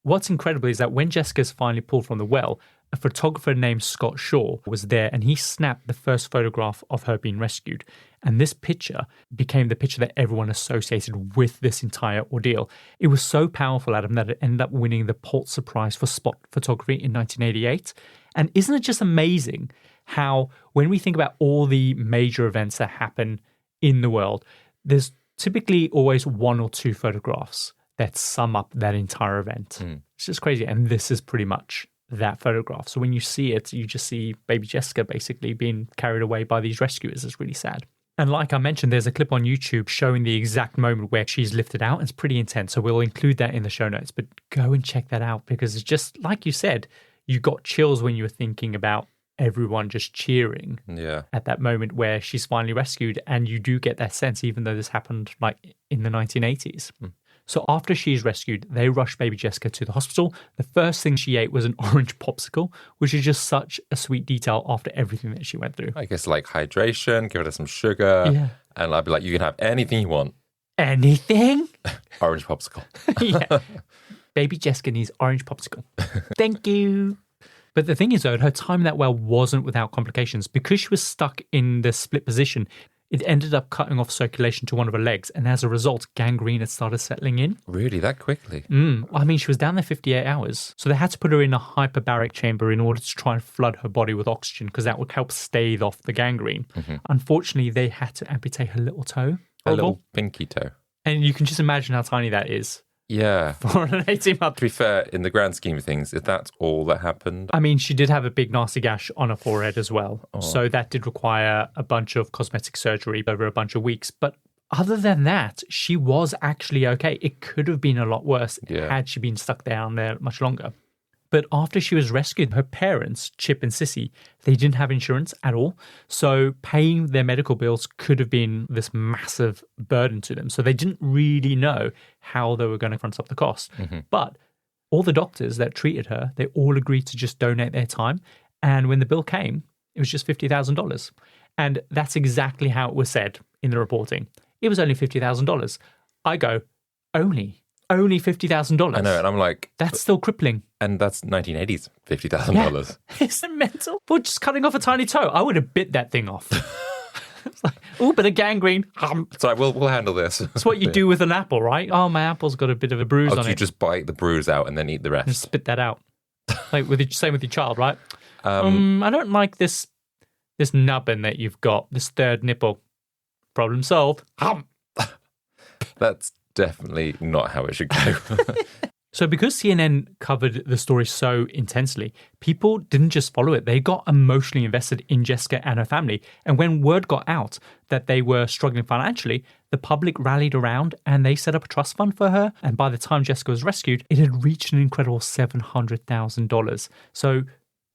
what's incredible is that when Jessica's finally pulled from the well, a photographer named Scott Shaw was there and he snapped the first photograph of her being rescued. And this picture became the picture that everyone associated with this entire ordeal. It was so powerful, Adam, that it ended up winning the Pulitzer Prize for spot photography in 1988. And isn't it just amazing how when we think about all the major events that happen in the world, there's typically always one or two photographs that sum up that entire event. It's just crazy. And this is pretty much that photograph. So when you see it, you just see baby Jessica basically being carried away by these rescuers. It's really sad. And like I mentioned, there's a clip on YouTube showing the exact moment where she's lifted out. It's pretty intense. So we'll include that in the show notes. But go and check that out because it's just, like you said, you got chills when you were thinking about everyone just cheering at that moment where she's finally rescued. And you do get that sense, even though this happened like in the 1980s. So after she's rescued, they rush baby Jessica to the hospital. The first thing she ate was an orange popsicle, which is just such a sweet detail after everything that she went through. I guess like hydration, give her some sugar. Yeah. And I'd be like, you can have anything you want. Anything? Orange popsicle. Yeah. Baby Jessica needs orange popsicle. Thank you. But the thing is, though, her time in that well wasn't without complications. Because she was stuck in the split position, it ended up cutting off circulation to one of her legs. And as a result, gangrene had started settling in. Really? That quickly? I mean, she was down there 58 hours. So they had to put her in a hyperbaric chamber in order to try and flood her body with oxygen because that would help stave off the gangrene. Unfortunately, they had to amputate her little toe. A little pinky toe. And you can just imagine how tiny that is. Yeah. For an 18-month. To be fair, in the grand scheme of things, if that's all that happened. I mean, she did have a big nasty gash on her forehead as well. So that did require a bunch of cosmetic surgery over a bunch of weeks. But other than that, she was actually okay. It could have been a lot worse had she been stuck down there much longer. But after she was rescued, her parents, Chip and Sissy, they didn't have insurance at all. So paying their medical bills could have been this massive burden to them. So they didn't really know how they were going to front up the cost. But all the doctors that treated her, they all agreed to just donate their time. And when the bill came, it was just $50,000. And that's exactly how it was said in the reporting. It was only $50,000. I go, only $50,000. I know, and I'm like... That's still crippling. And that's 1980s, $50,000. Isn't it mental? For just cutting off a tiny toe, I would have bit that thing off. It's like, oh, bit of gangrene. It's like, we'll handle this. That's what you do with an apple, right? Oh, my apple's got a bit of a bruise on it. You just bite the bruise out and then eat the rest. And spit that out. Like same with your child, right? I don't like this nubbin that you've got, this third nipple. Problem solved. That's definitely not how it should go. So because CNN covered the story so intensely, people didn't just follow it. They got emotionally invested in Jessica and her family. And when word got out that they were struggling financially, the public rallied around and they set up a trust fund for her. And by the time Jessica was rescued, it had reached an incredible $700,000. So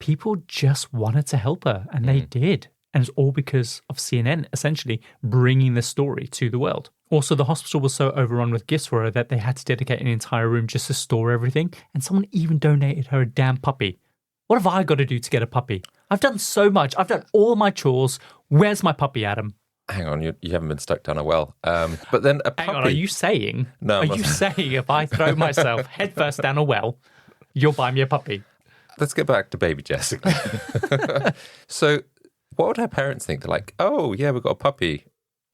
people just wanted to help her, and they did. And it's all because of CNN essentially bringing the story to the world. Also, the hospital was so overrun with gifts for her that they had to dedicate an entire room just to store everything. And someone even donated her a damn puppy. What have I got to do to get a puppy? I've done so much. I've done all my chores. Where's my puppy, Adam? Hang on, you haven't been stuck down a well. But then a puppy... Hang on, are you saying... No, are you saying if I throw myself headfirst down a well, you'll buy me a puppy? Let's get back to baby Jessica. So... what would her parents think? They're like, oh, yeah, we've got a puppy.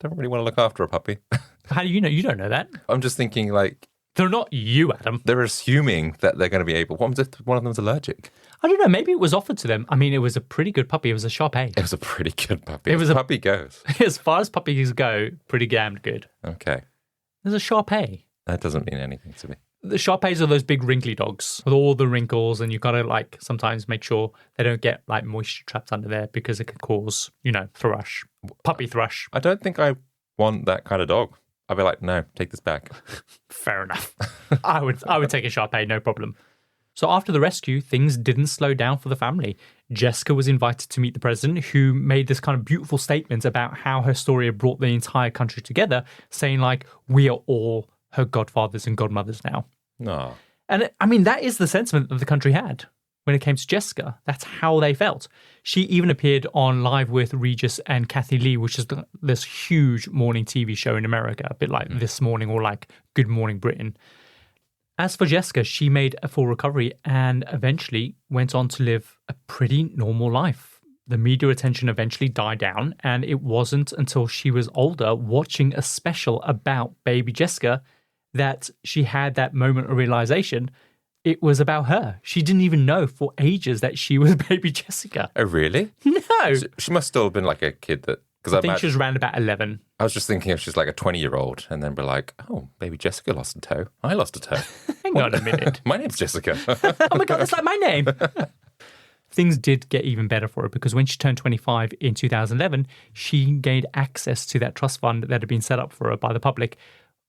Don't really want to look after a puppy. How do you know? You don't know that. I'm just thinking, like, They're not you, Adam. They're assuming that they're going to be able. What if one of them's allergic? I don't know. Maybe it was offered to them. I mean, it was a pretty good puppy. It was a Shar-Pei. It was a pretty good puppy. Puppy goes. As far as puppies go, pretty damned good. Okay. It was a Shar-Pei. That doesn't mean anything to me. The Shar-Peis are those big wrinkly dogs with all the wrinkles, and you've got to like sometimes make sure they don't get like moisture trapped under there because it can cause, thrush, puppy thrush. I don't think I want that kind of dog. I'd be like, no, take this back. Fair enough. I would take a Shar-Pei, no problem. So after the rescue, things didn't slow down for the family. Jessica was invited to meet the president, who made this kind of beautiful statement about how her story had brought the entire country together, saying like, we are all her godfathers and godmothers now. No. And I mean, that is the sentiment that the country had when it came to Jessica. That's how they felt. She even appeared on Live with Regis and Kathy Lee, which is this huge morning TV show in America, a bit like This Morning or like Good Morning Britain. As for Jessica, she made a full recovery and eventually went on to live a pretty normal life. The media attention eventually died down, and it wasn't until she was older, watching a special about baby Jessica, that she had that moment of realization. It was about her. She didn't even know for ages that she was baby Jessica. Oh, really? No. She must still have been like a kid that... I think she was around about 11. I was just thinking if she's like a 20-year-old and then be like, oh, baby Jessica lost a toe. I lost a toe. Hang on a minute. My name's Jessica. Oh my God, that's like my name. Things did get even better for her because when she turned 25 in 2011, she gained access to that trust fund that had been set up for her by the public.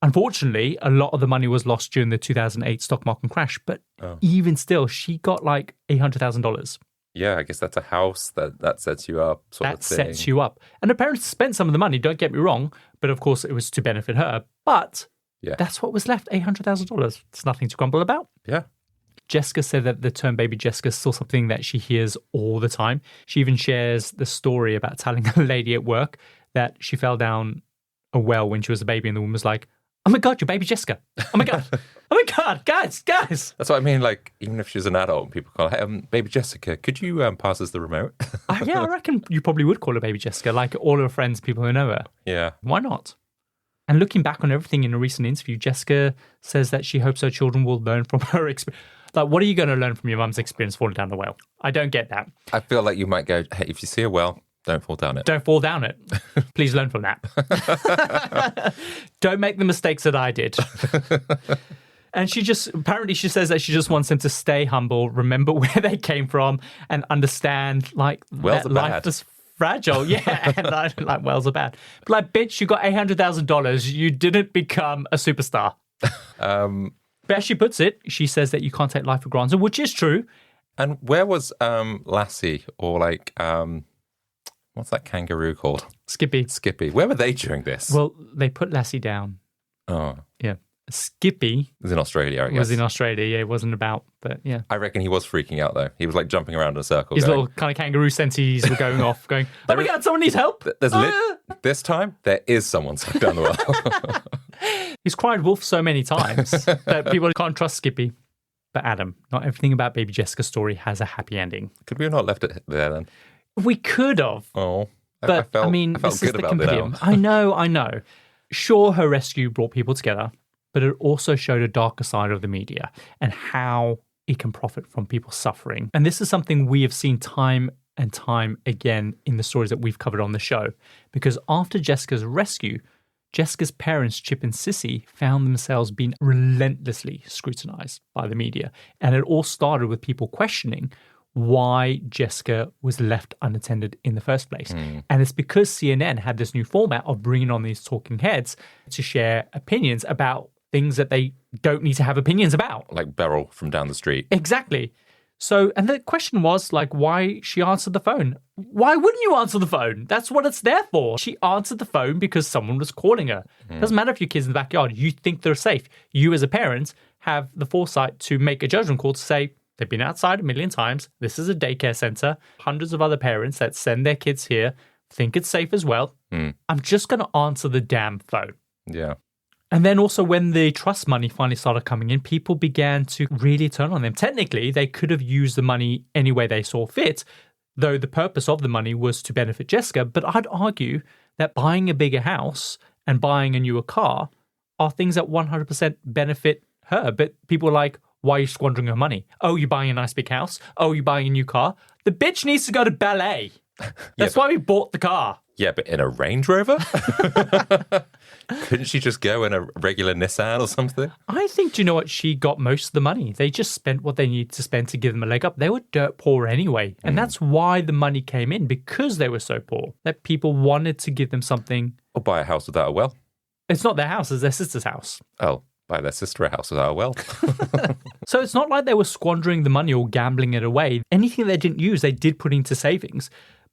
Unfortunately, a lot of the money was lost during the 2008 stock market crash, but even still, she got like $800,000. Yeah, I guess that's a house that sets you up. That sets you up. And her parents spent some of the money, don't get me wrong, but of course it was to benefit her. But that's what was left, $800,000. It's nothing to grumble about. Yeah. Jessica said that the term baby Jessica is still something that she hears all the time. She even shares the story about telling a lady at work that she fell down a well when she was a baby and the woman was like, oh my God, you're baby Jessica. Oh my God. Oh my God, guys. That's what I mean. Like, even if she's an adult, people call her, hey, baby Jessica, could you pass us the remote? Yeah, I reckon you probably would call her baby Jessica, like all her friends, people who know her. Yeah. Why not? And looking back on everything in a recent interview, Jessica says that she hopes her children will learn from her experience. Like, what are you going to learn from your mum's experience falling down the well? I don't get that. I feel like you might go, hey, if you see a well, don't fall down it. Don't fall down it. Please learn from that. Don't make the mistakes that I did. And she says that she just wants them to stay humble, remember where they came from, and understand, like, wells that are life bad. is fragile. Yeah, and I don't like wells are bad. But like, bitch, you got $800,000. You didn't become a superstar. But as she puts it, she says that you can't take life for granted, which is true. And where was Lassie or like... what's that kangaroo called? Skippy. Where were they during this? Well, they put Lassie down. Oh. Yeah. Skippy was in Australia, I guess. Was in Australia, yeah. It wasn't about, but yeah. I reckon he was freaking out, though. He was like jumping around in a circle. His little kind of kangaroo senses were going off, going, oh my God, someone needs help. This time, there is someone stuck down the well. He's cried wolf so many times that people can't trust Skippy. But Adam, not everything about baby Jessica's story has a happy ending. Could we have not left it there then? We could have. Oh. But I mean, this is the Compendium. I know. Sure, her rescue brought people together, but it also showed a darker side of the media and how it can profit from people suffering. And this is something we have seen time and time again in the stories that we've covered on the show. Because after Jessica's rescue, Jessica's parents, Chip and Sissy, found themselves being relentlessly scrutinized by the media. And it all started with people questioning why Jessica was left unattended in the first place. And it's because CNN had this new format of bringing on these talking heads to share opinions about things that they don't need to have opinions about. Like Beryl from down the street. Exactly. So, and the question was like why she answered the phone. Why wouldn't you answer the phone? That's what it's there for. She answered the phone because someone was calling her. Doesn't matter if your kid's in the backyard. You think they're safe. You as a parent have the foresight to make a judgment call to say, they've been outside a million times. This is a daycare center. Hundreds of other parents that send their kids here think it's safe as well. I'm just going to answer the damn phone. Yeah. And then also when the trust money finally started coming in, people began to really turn on them. Technically, they could have used the money any way they saw fit, though the purpose of the money was to benefit Jessica. But I'd argue that buying a bigger house and buying a newer car are things that 100% benefit her, but people were like, why are you squandering her money? Oh, you're buying a nice big house? Oh, you're buying a new car? The bitch needs to go to ballet. That's why we bought the car. Yeah, but in a Range Rover? Couldn't she just go in a regular Nissan or something? I think, do you know what? She got most of the money. They just spent what they needed to spend to give them a leg up. They were dirt poor anyway. And that's why the money came in, because they were so poor, that people wanted to give them something. Or buy a house without a well. It's not their house, it's their sister's house. Oh, buy their sister a house without a well. So it's not like they were squandering the money or gambling it away. Anything they didn't use, they did put into savings.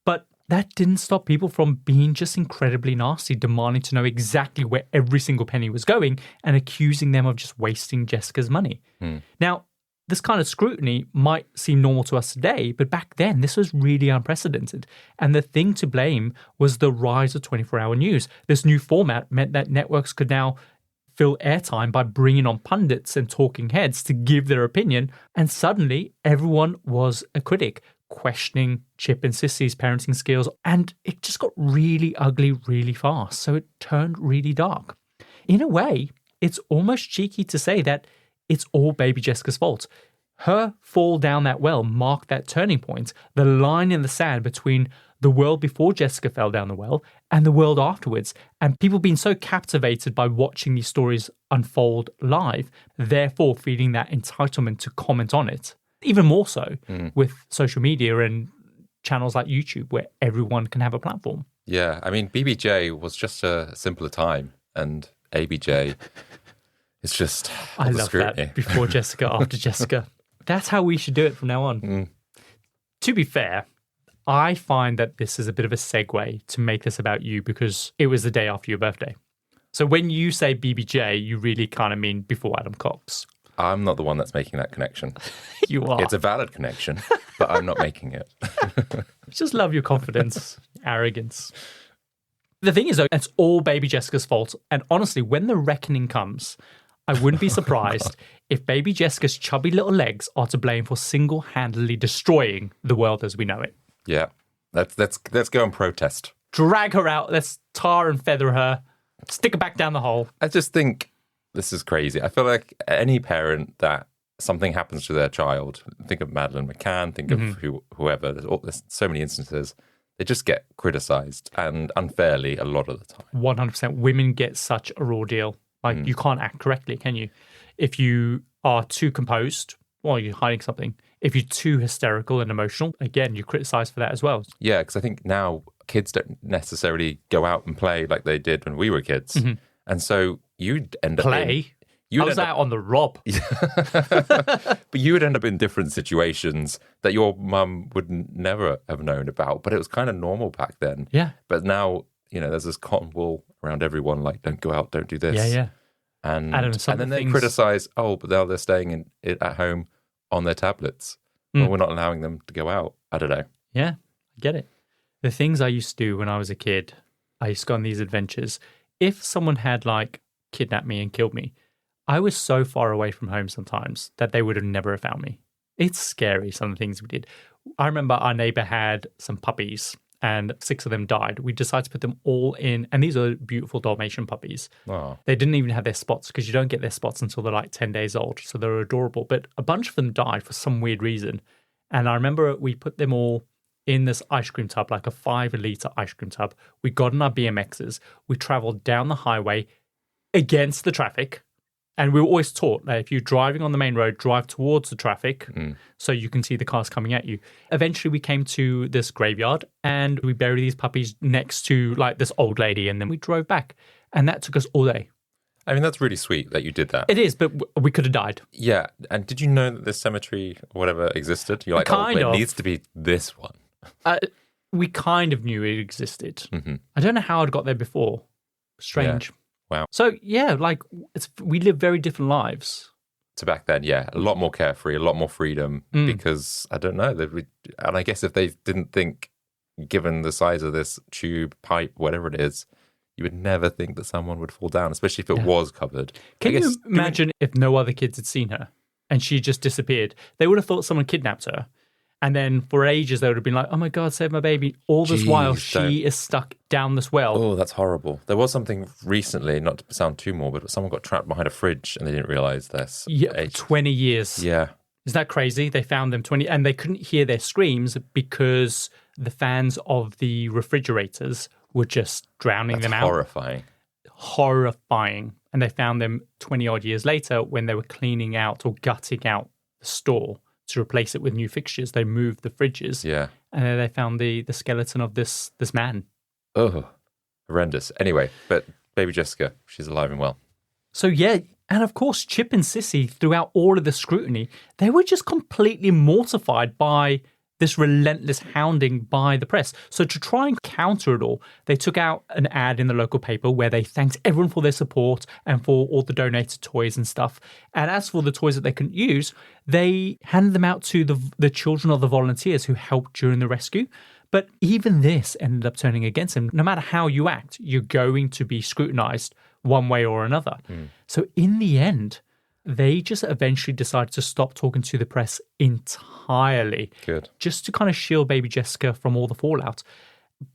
But that didn't stop people from being just incredibly nasty, demanding to know exactly where every single penny was going and accusing them of just wasting Jessica's money. Now, this kind of scrutiny might seem normal to us today, but back then, this was really unprecedented. And the thing to blame was the rise of 24-hour news. This new format meant that networks could now fill airtime by bringing on pundits and talking heads to give their opinion. And suddenly, everyone was a critic, questioning Chip and Sissy's parenting skills. And it just got really ugly really fast. So it turned really dark. In a way, it's almost cheeky to say that it's all baby Jessica's fault. Her fall down that well marked that turning point, the line in the sand between the world before Jessica fell down the well and the world afterwards. And people being so captivated by watching these stories unfold live, therefore feeling that entitlement to comment on it. Even more so with social media and channels like YouTube, where everyone can have a platform. Yeah, I mean, BBJ was just a simpler time, and ABJ is just I love that. Before Jessica, after Jessica. That's how we should do it from now on. To be fair, I find that this is a bit of a segue to make this about you, because it was the day after your birthday. So when you say BBJ, you really kind of mean before Adam Cox. I'm not the one that's making that connection. You are. It's a valid connection, but I'm not making it. Just love your confidence, arrogance. The thing is, though, it's all baby Jessica's fault. And honestly, when the reckoning comes, I wouldn't be surprised if baby Jessica's chubby little legs are to blame for single-handedly destroying the world as we know it. Yeah, let's go and protest. Drag her out. Let's tar and feather her. Stick her back down the hole. I just think this is crazy. I feel like any parent that something happens to their child, think of Madeleine McCann, think of whoever, there's so many instances, they just get criticised, and unfairly a lot of the time. 100%. Women get such a raw deal. Like, you can't act correctly, can you? If you are too composed, well, you're hiding something. If you're too hysterical and emotional, again, you're criticised for that as well. Yeah, because I think now kids don't necessarily go out and play like they did when we were kids. And so you'd end up I was out on the rob. But you would end up in different situations that your mum would never have known about. But it was kind of normal back then. Yeah. But now, you know, there's this cotton wool around everyone, like, don't go out, don't do this. Yeah. And then they criticise, but now they're staying at home on their tablets. Well, we're not allowing them to go out. I don't know. Yeah, I get it. The things I used to do when I was a kid, I used to go on these adventures. If someone had, like, kidnapped me and killed me, I was so far away from home sometimes that they would have never found me. It's scary, some of the things we did. I remember our neighbor had some puppies and 6 of them died. We decided to put them all in, and these are beautiful Dalmatian puppies. Oh. They didn't even have their spots, because you don't get their spots until they're like 10 days old. So they're adorable. But a bunch of them died for some weird reason. And I remember we put them all in this ice cream tub, like a 5-litre ice cream tub. We got on our BMXs. We traveled down the highway against the traffic. And we were always taught that if you're driving on the main road, drive towards the traffic so you can see the cars coming at you. Eventually, we came to this graveyard and we buried these puppies next to like this old lady, and then we drove back. And that took us all day. I mean, that's really sweet that you did that. It is, but we could have died. Yeah. And did you know that this cemetery or whatever existed? You're like, it needs to be this one. We kind of knew it existed. I don't know how I'd got there before. Strange. Yeah. Wow. So, yeah, like, we live very different lives. So back then, yeah, a lot more carefree, a lot more freedom, because, I don't know, and I guess if they didn't think, given the size of this tube, pipe, whatever it is, you would never think that someone would fall down, especially if it was covered. Can you imagine if no other kids had seen her and she just disappeared? They would have thought someone kidnapped her. And then for ages, they would have been like, oh my God, save my baby. All this while, she is stuck down this well. Oh, that's horrible. There was something recently, not to sound too morbid, but someone got trapped behind a fridge and they didn't realize this. Yeah, 20 years. Yeah. Is that crazy? They found them 20, and they couldn't hear their screams because the fans of the refrigerators were just drowning them out. Horrifying. Horrifying. And they found them 20 odd years later when they were cleaning out or gutting out the store to replace it with new fixtures. They moved the fridges. Yeah. And then they found the skeleton of this man. Oh, horrendous. Anyway, but baby Jessica, she's alive and well. So yeah, and of course, Chip and Sissy, throughout all of the scrutiny, they were just completely mortified by this relentless hounding by the press. So to try and counter it all, they took out an ad in the local paper where they thanked everyone for their support and for all the donated toys and stuff. And as for the toys that they couldn't use, they handed them out to the children of the volunteers who helped during the rescue. But even this ended up turning against them. No matter how you act, you're going to be scrutinized one way or another. So in the end, they just eventually decided to stop talking to the press entirely. Good. Just to kind of shield baby Jessica from all the fallout.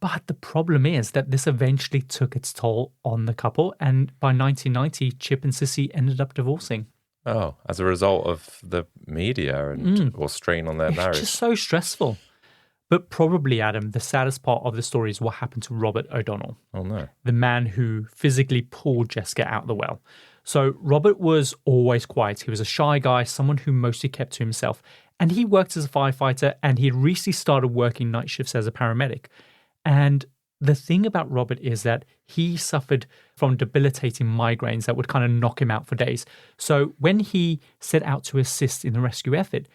But the problem is that this eventually took its toll on the couple. And by 1990, Chip and Sissy ended up divorcing. Oh, as a result of the media and or strain on their marriage. It's just so stressful. But probably, Adam, the saddest part of the story is what happened to Robert O'Donnell. Oh, no. The man who physically pulled Jessica out of the well. So Robert was always quiet. He was a shy guy, someone who mostly kept to himself. And he worked as a firefighter, and he had recently started working night shifts as a paramedic. And the thing about Robert is that he suffered from debilitating migraines that would kind of knock him out for days. So when he set out to assist in the rescue effort,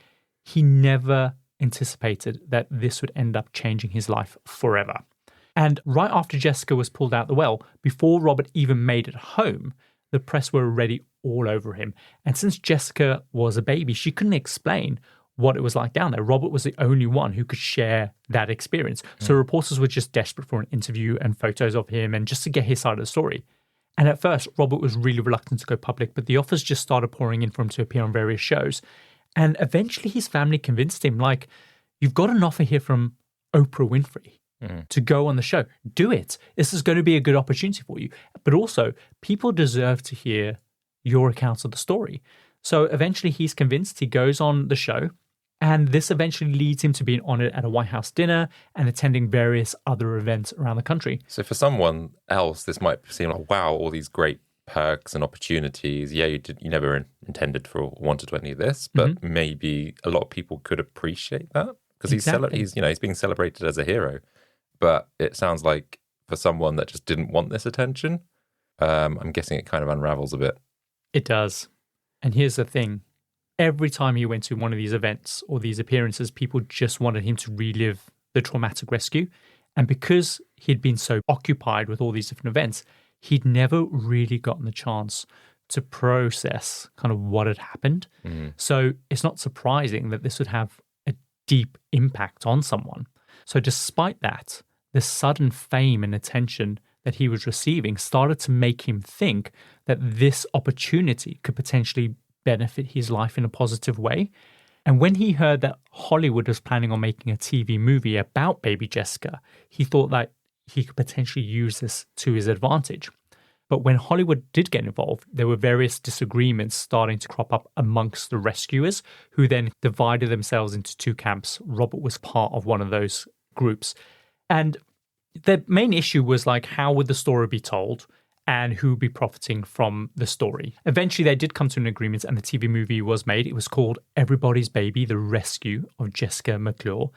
he never anticipated that this would end up changing his life forever. And right after Jessica was pulled out the well, before Robert even made it home, the press were already all over him. And since Jessica was a baby, she couldn't explain what it was like down there. Robert was the only one who could share that experience. So reporters were just desperate for an interview and photos of him and just to get his side of the story. And at first, Robert was really reluctant to go public, but the offers just started pouring in for him to appear on various shows. And eventually his family convinced him, like, you've got an offer here from Oprah Winfrey to go on the show. Do it. This is going to be a good opportunity for you. But also, people deserve to hear your accounts of the story. So eventually he's convinced. He goes on the show. And this eventually leads him to being honored at a White House dinner and attending various other events around the country. So for someone else, this might seem like, wow, all these great perks and opportunities. Yeah, you never intended for or wanted to any of this, but maybe a lot of people could appreciate that because he's being celebrated as a hero. But it sounds like for someone that just didn't want this attention, I'm guessing it kind of unravels a bit. It does. And here's the thing. Every time he went to one of these events or these appearances, people just wanted him to relive the traumatic rescue. And because he'd been so occupied with all these different events, he'd never really gotten the chance to process kind of what had happened. So it's not surprising that this would have a deep impact on someone. So despite that, the sudden fame and attention that he was receiving started to make him think that this opportunity could potentially benefit his life in a positive way. And when he heard that Hollywood was planning on making a TV movie about baby Jessica, he thought that he could potentially use this to his advantage. But when Hollywood did get involved, there were various disagreements starting to crop up amongst the rescuers, who then divided themselves into two camps. Robert was part of one of those groups. And the main issue was like, how would the story be told and who would be profiting from the story? Eventually, they did come to an agreement and the TV movie was made. It was called Everybody's Baby, The Rescue of Jessica McClure.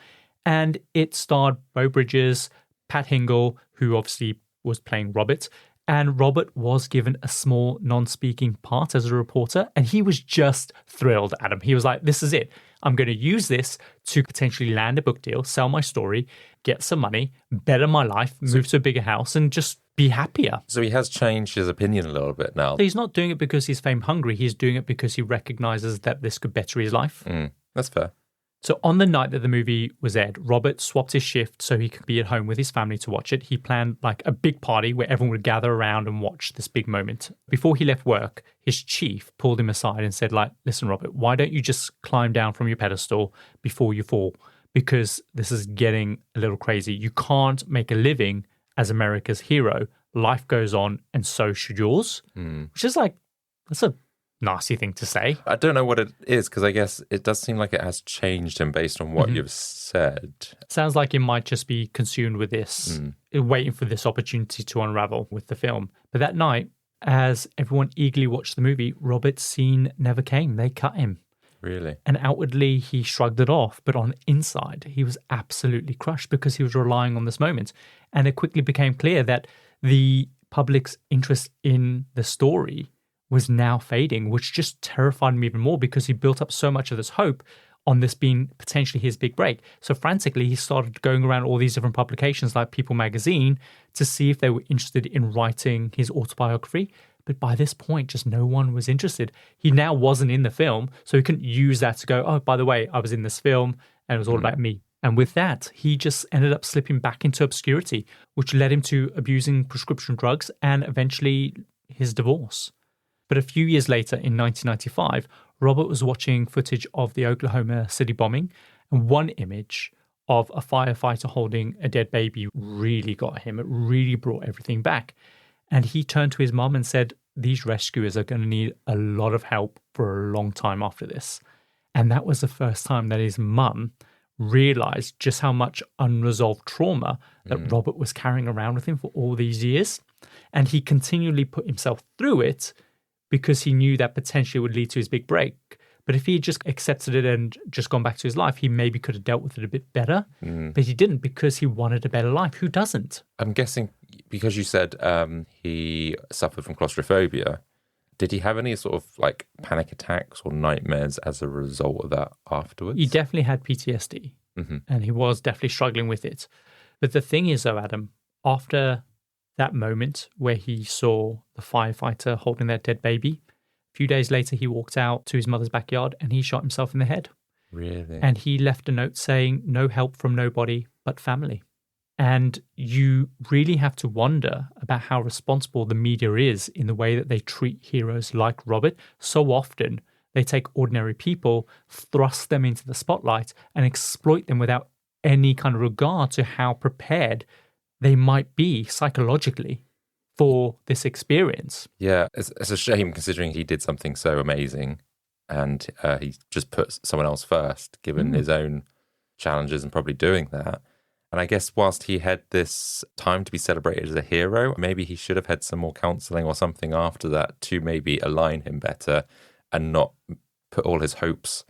And it starred Beau Bridges, Pat Hingle, who obviously was playing Robert. And Robert was given a small non-speaking part as a reporter. And he was just thrilled, Adam. He was like, this is it. I'm going to use this to potentially land a book deal, sell my story, get some money, better my life, move to a bigger house, and just be happier. So he has changed his opinion a little bit now. So he's not doing it because he's fame hungry. He's doing it because he recognizes that this could better his life. That's fair. So on the night that the movie was aired, Robert swapped his shift so he could be at home with his family to watch it. He planned like a big party where everyone would gather around and watch this big moment. Before he left work, his chief pulled him aside and said, like, listen, Robert, why don't you just climb down from your pedestal before you fall? because this is getting a little crazy. You can't make a living as America's hero. Life goes on, and so should yours. Which is like, that's a nasty thing to say. I don't know what it is, because I guess it does seem like it has changed him based on what you've said. Sounds like it might just be consumed with this, waiting for this opportunity to unravel with the film. But that night, as everyone eagerly watched the movie, Robert's scene never came. They cut him. Really? And outwardly, he shrugged it off. But on inside, he was absolutely crushed because he was relying on this moment. And it quickly became clear that the public's interest in the story was now fading, which just terrified me even more because he built up so much of this hope on this being potentially his big break. So frantically, he started going around all these different publications like People magazine to see if they were interested in writing his autobiography. But by this point, just no one was interested. He now wasn't in the film, so he couldn't use that to go, oh, by the way, I was in this film and it was all about me. And with that, he just ended up slipping back into obscurity, which led him to abusing prescription drugs and eventually his divorce. But a few years later, in 1995, Robert was watching footage of the Oklahoma City bombing, and one image of a firefighter holding a dead baby really got him. It really brought everything back. And he turned to his mom and said, these rescuers are going to need a lot of help for a long time after this. And that was the first time that his mum realized just how much unresolved trauma that Robert was carrying around with him for all these years. And he continually put himself through it because he knew that potentially would lead to his big break. But if he had just accepted it and just gone back to his life, he maybe could have dealt with it a bit better. But he didn't because he wanted a better life. Who doesn't? I'm guessing because you said he suffered from claustrophobia, did he have any sort of like panic attacks or nightmares as a result of that afterwards? He definitely had PTSD and he was definitely struggling with it. But the thing is though, Adam, after that moment where he saw the firefighter holding that dead baby, a few days later he walked out to his mother's backyard and he shot himself in the head. Really? And he left a note saying, no help from nobody but family. And you really have to wonder about how responsible the media is in the way that they treat heroes like Robert. So often they take ordinary people, thrust them into the spotlight, and exploit them without any kind of regard to how prepared they might be psychologically for this experience. Yeah, it's a shame considering he did something so amazing and he just put someone else first, given his own challenges and probably doing that. And I guess whilst he had this time to be celebrated as a hero, maybe he should have had some more counselling or something after that to maybe align him better and not put all his hopes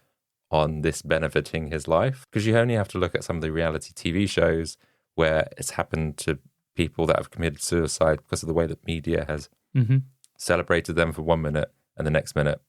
on this benefiting his life. Because you only have to look at some of the reality TV shows where it's happened to people that have committed suicide because of the way that media has celebrated them for 1 minute and the next minute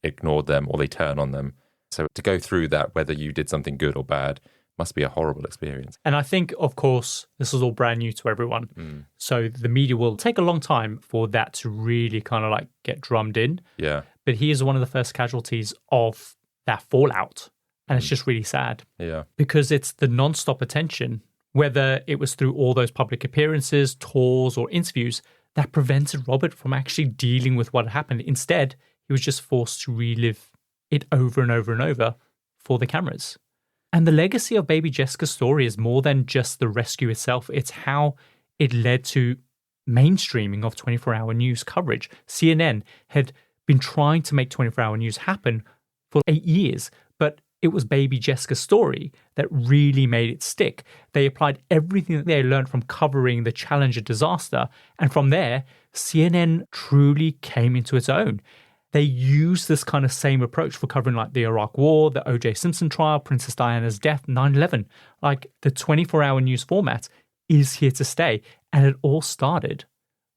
ignored them or they turn on them. So to go through that, whether you did something good or bad, must be a horrible experience. And I think, of course, this is all brand new to everyone. So the media will take a long time for that to really kind of like get drummed in. Yeah. But he is one of the first casualties of that fallout. And it's just really sad. Yeah. Because it's the non-stop attention, whether it was through all those public appearances, tours, or interviews, that prevented Robert from actually dealing with what had happened. Instead, he was just forced to relive it over and over and over for the cameras. And the legacy of baby Jessica's story is more than just the rescue itself. It's how it led to mainstreaming of 24-hour news coverage. CNN had been trying to make 24-hour news happen for 8 years, but it was baby Jessica's story that really made it stick. They applied everything that they learned from covering the Challenger disaster, and from there, CNN truly came into its own. They used this kind of same approach for covering like the Iraq War, the O.J. Simpson trial, Princess Diana's death, 9/11. Like the 24-hour news format is here to stay. And it all started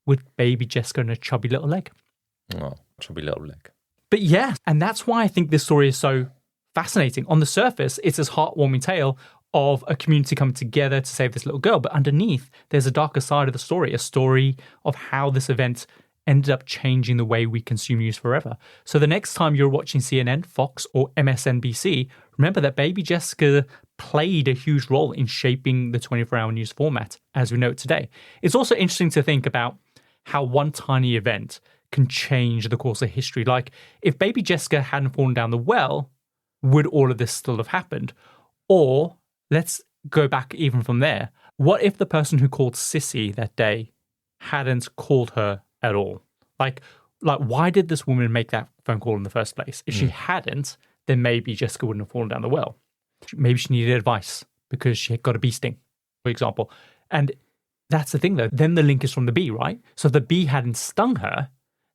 with baby Jessica and a chubby little leg. Oh, chubby little leg. But yeah, and that's why I think this story is so fascinating. On the surface, it's this heartwarming tale of a community coming together to save this little girl. But underneath, there's a darker side of the story, a story of how this event ended up changing the way we consume news forever. So the next time you're watching CNN, Fox, or MSNBC, remember that baby Jessica played a huge role in shaping the 24-hour news format as we know it today. It's also interesting to think about how one tiny event can change the course of history. Like, if baby Jessica hadn't fallen down the well, would all of this still have happened? Or let's go back even from there. What if the person who called Sissy that day hadn't called her at all? Like why did this woman make that phone call in the first place? If she hadn't, then maybe Jessica wouldn't have fallen down the well. Maybe she needed advice because she had got a bee sting, for example. And that's the thing, though. Then the link is from the bee, right? So if the bee hadn't stung her,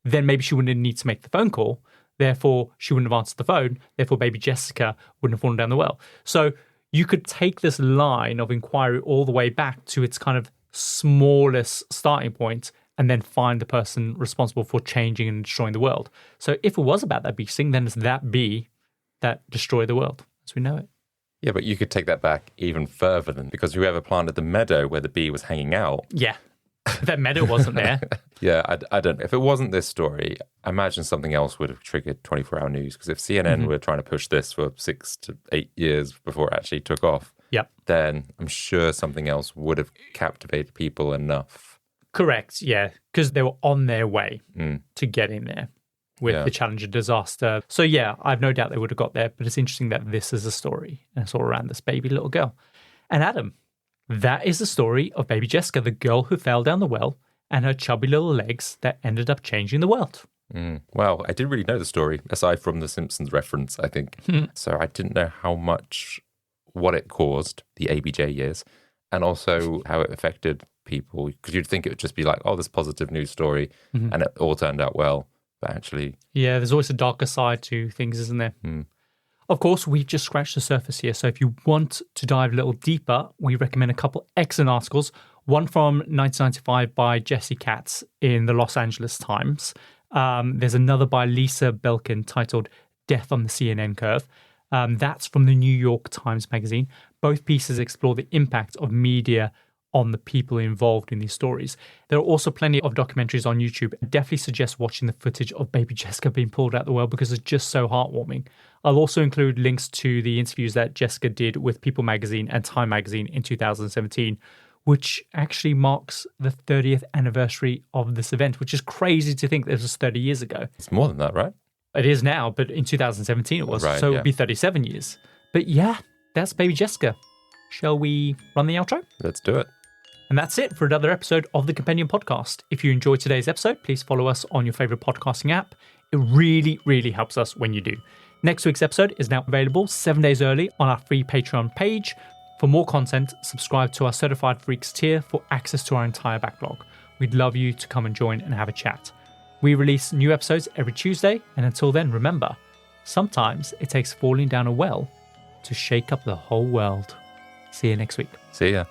then maybe she wouldn't need to make the phone call. Therefore, she wouldn't have answered the phone. Therefore, baby Jessica wouldn't have fallen down the well. So you could take this line of inquiry all the way back to its kind of smallest starting point and then find the person responsible for changing and destroying the world. So if it was about that bee sting, then it's that bee that destroyed the world as we know it. Yeah, but you could take that back even further than, because whoever planted the meadow where the bee was hanging out. Yeah, that meadow wasn't there. Yeah, I don't know. If it wasn't this story, I imagine something else would have triggered 24-hour news. Because if CNN were trying to push this for 6 to 8 years before it actually took off, then I'm sure something else would have captivated people enough. Correct, yeah, because they were on their way to getting there with the Challenger disaster. So yeah, I've no doubt they would have got there, but it's interesting that this is a story, and it's all around this baby little girl. And Adam, that is the story of baby Jessica, the girl who fell down the well, and her chubby little legs that ended up changing the world. Well, I didn't really know the story, aside from the Simpsons reference, I think. So I didn't know how much, what it caused, the ABJ years, and also how it affected people. Because you'd think it would just be like, oh, this positive news story, and it all turned out well. But actually... Yeah, there's always a darker side to things, isn't there? Of course, we've just scratched the surface here. So if you want to dive a little deeper, we recommend a couple excellent articles. One from 1995 by Jesse Katz in the Los Angeles Times. There's another by Lisa Belkin titled Death on the CNN Curve. That's from the New York Times Magazine. Both pieces explore the impact of media on the people involved in these stories. There are also plenty of documentaries on YouTube. I definitely suggest watching the footage of baby Jessica being pulled out the well because it's just so heartwarming. I'll also include links to the interviews that Jessica did with People Magazine and Time Magazine in 2017, which actually marks the 30th anniversary of this event, which is crazy to think this was 30 years ago. It's more than that, right? It is now, but in 2017 it was. Right, so it would be 37 years. But yeah, that's baby Jessica. Shall we run the outro? Let's do it. And that's it for another episode of the Compendium podcast. If you enjoyed today's episode, please follow us on your favorite podcasting app. It really, really helps us when you do. Next week's episode is now available 7 days early on our free Patreon page. For more content, subscribe to our Certified Freaks tier for access to our entire backlog. We'd love you to come and join and have a chat. We release new episodes every Tuesday, and until then, remember, sometimes it takes falling down a well to shake up the whole world. See you next week. See ya.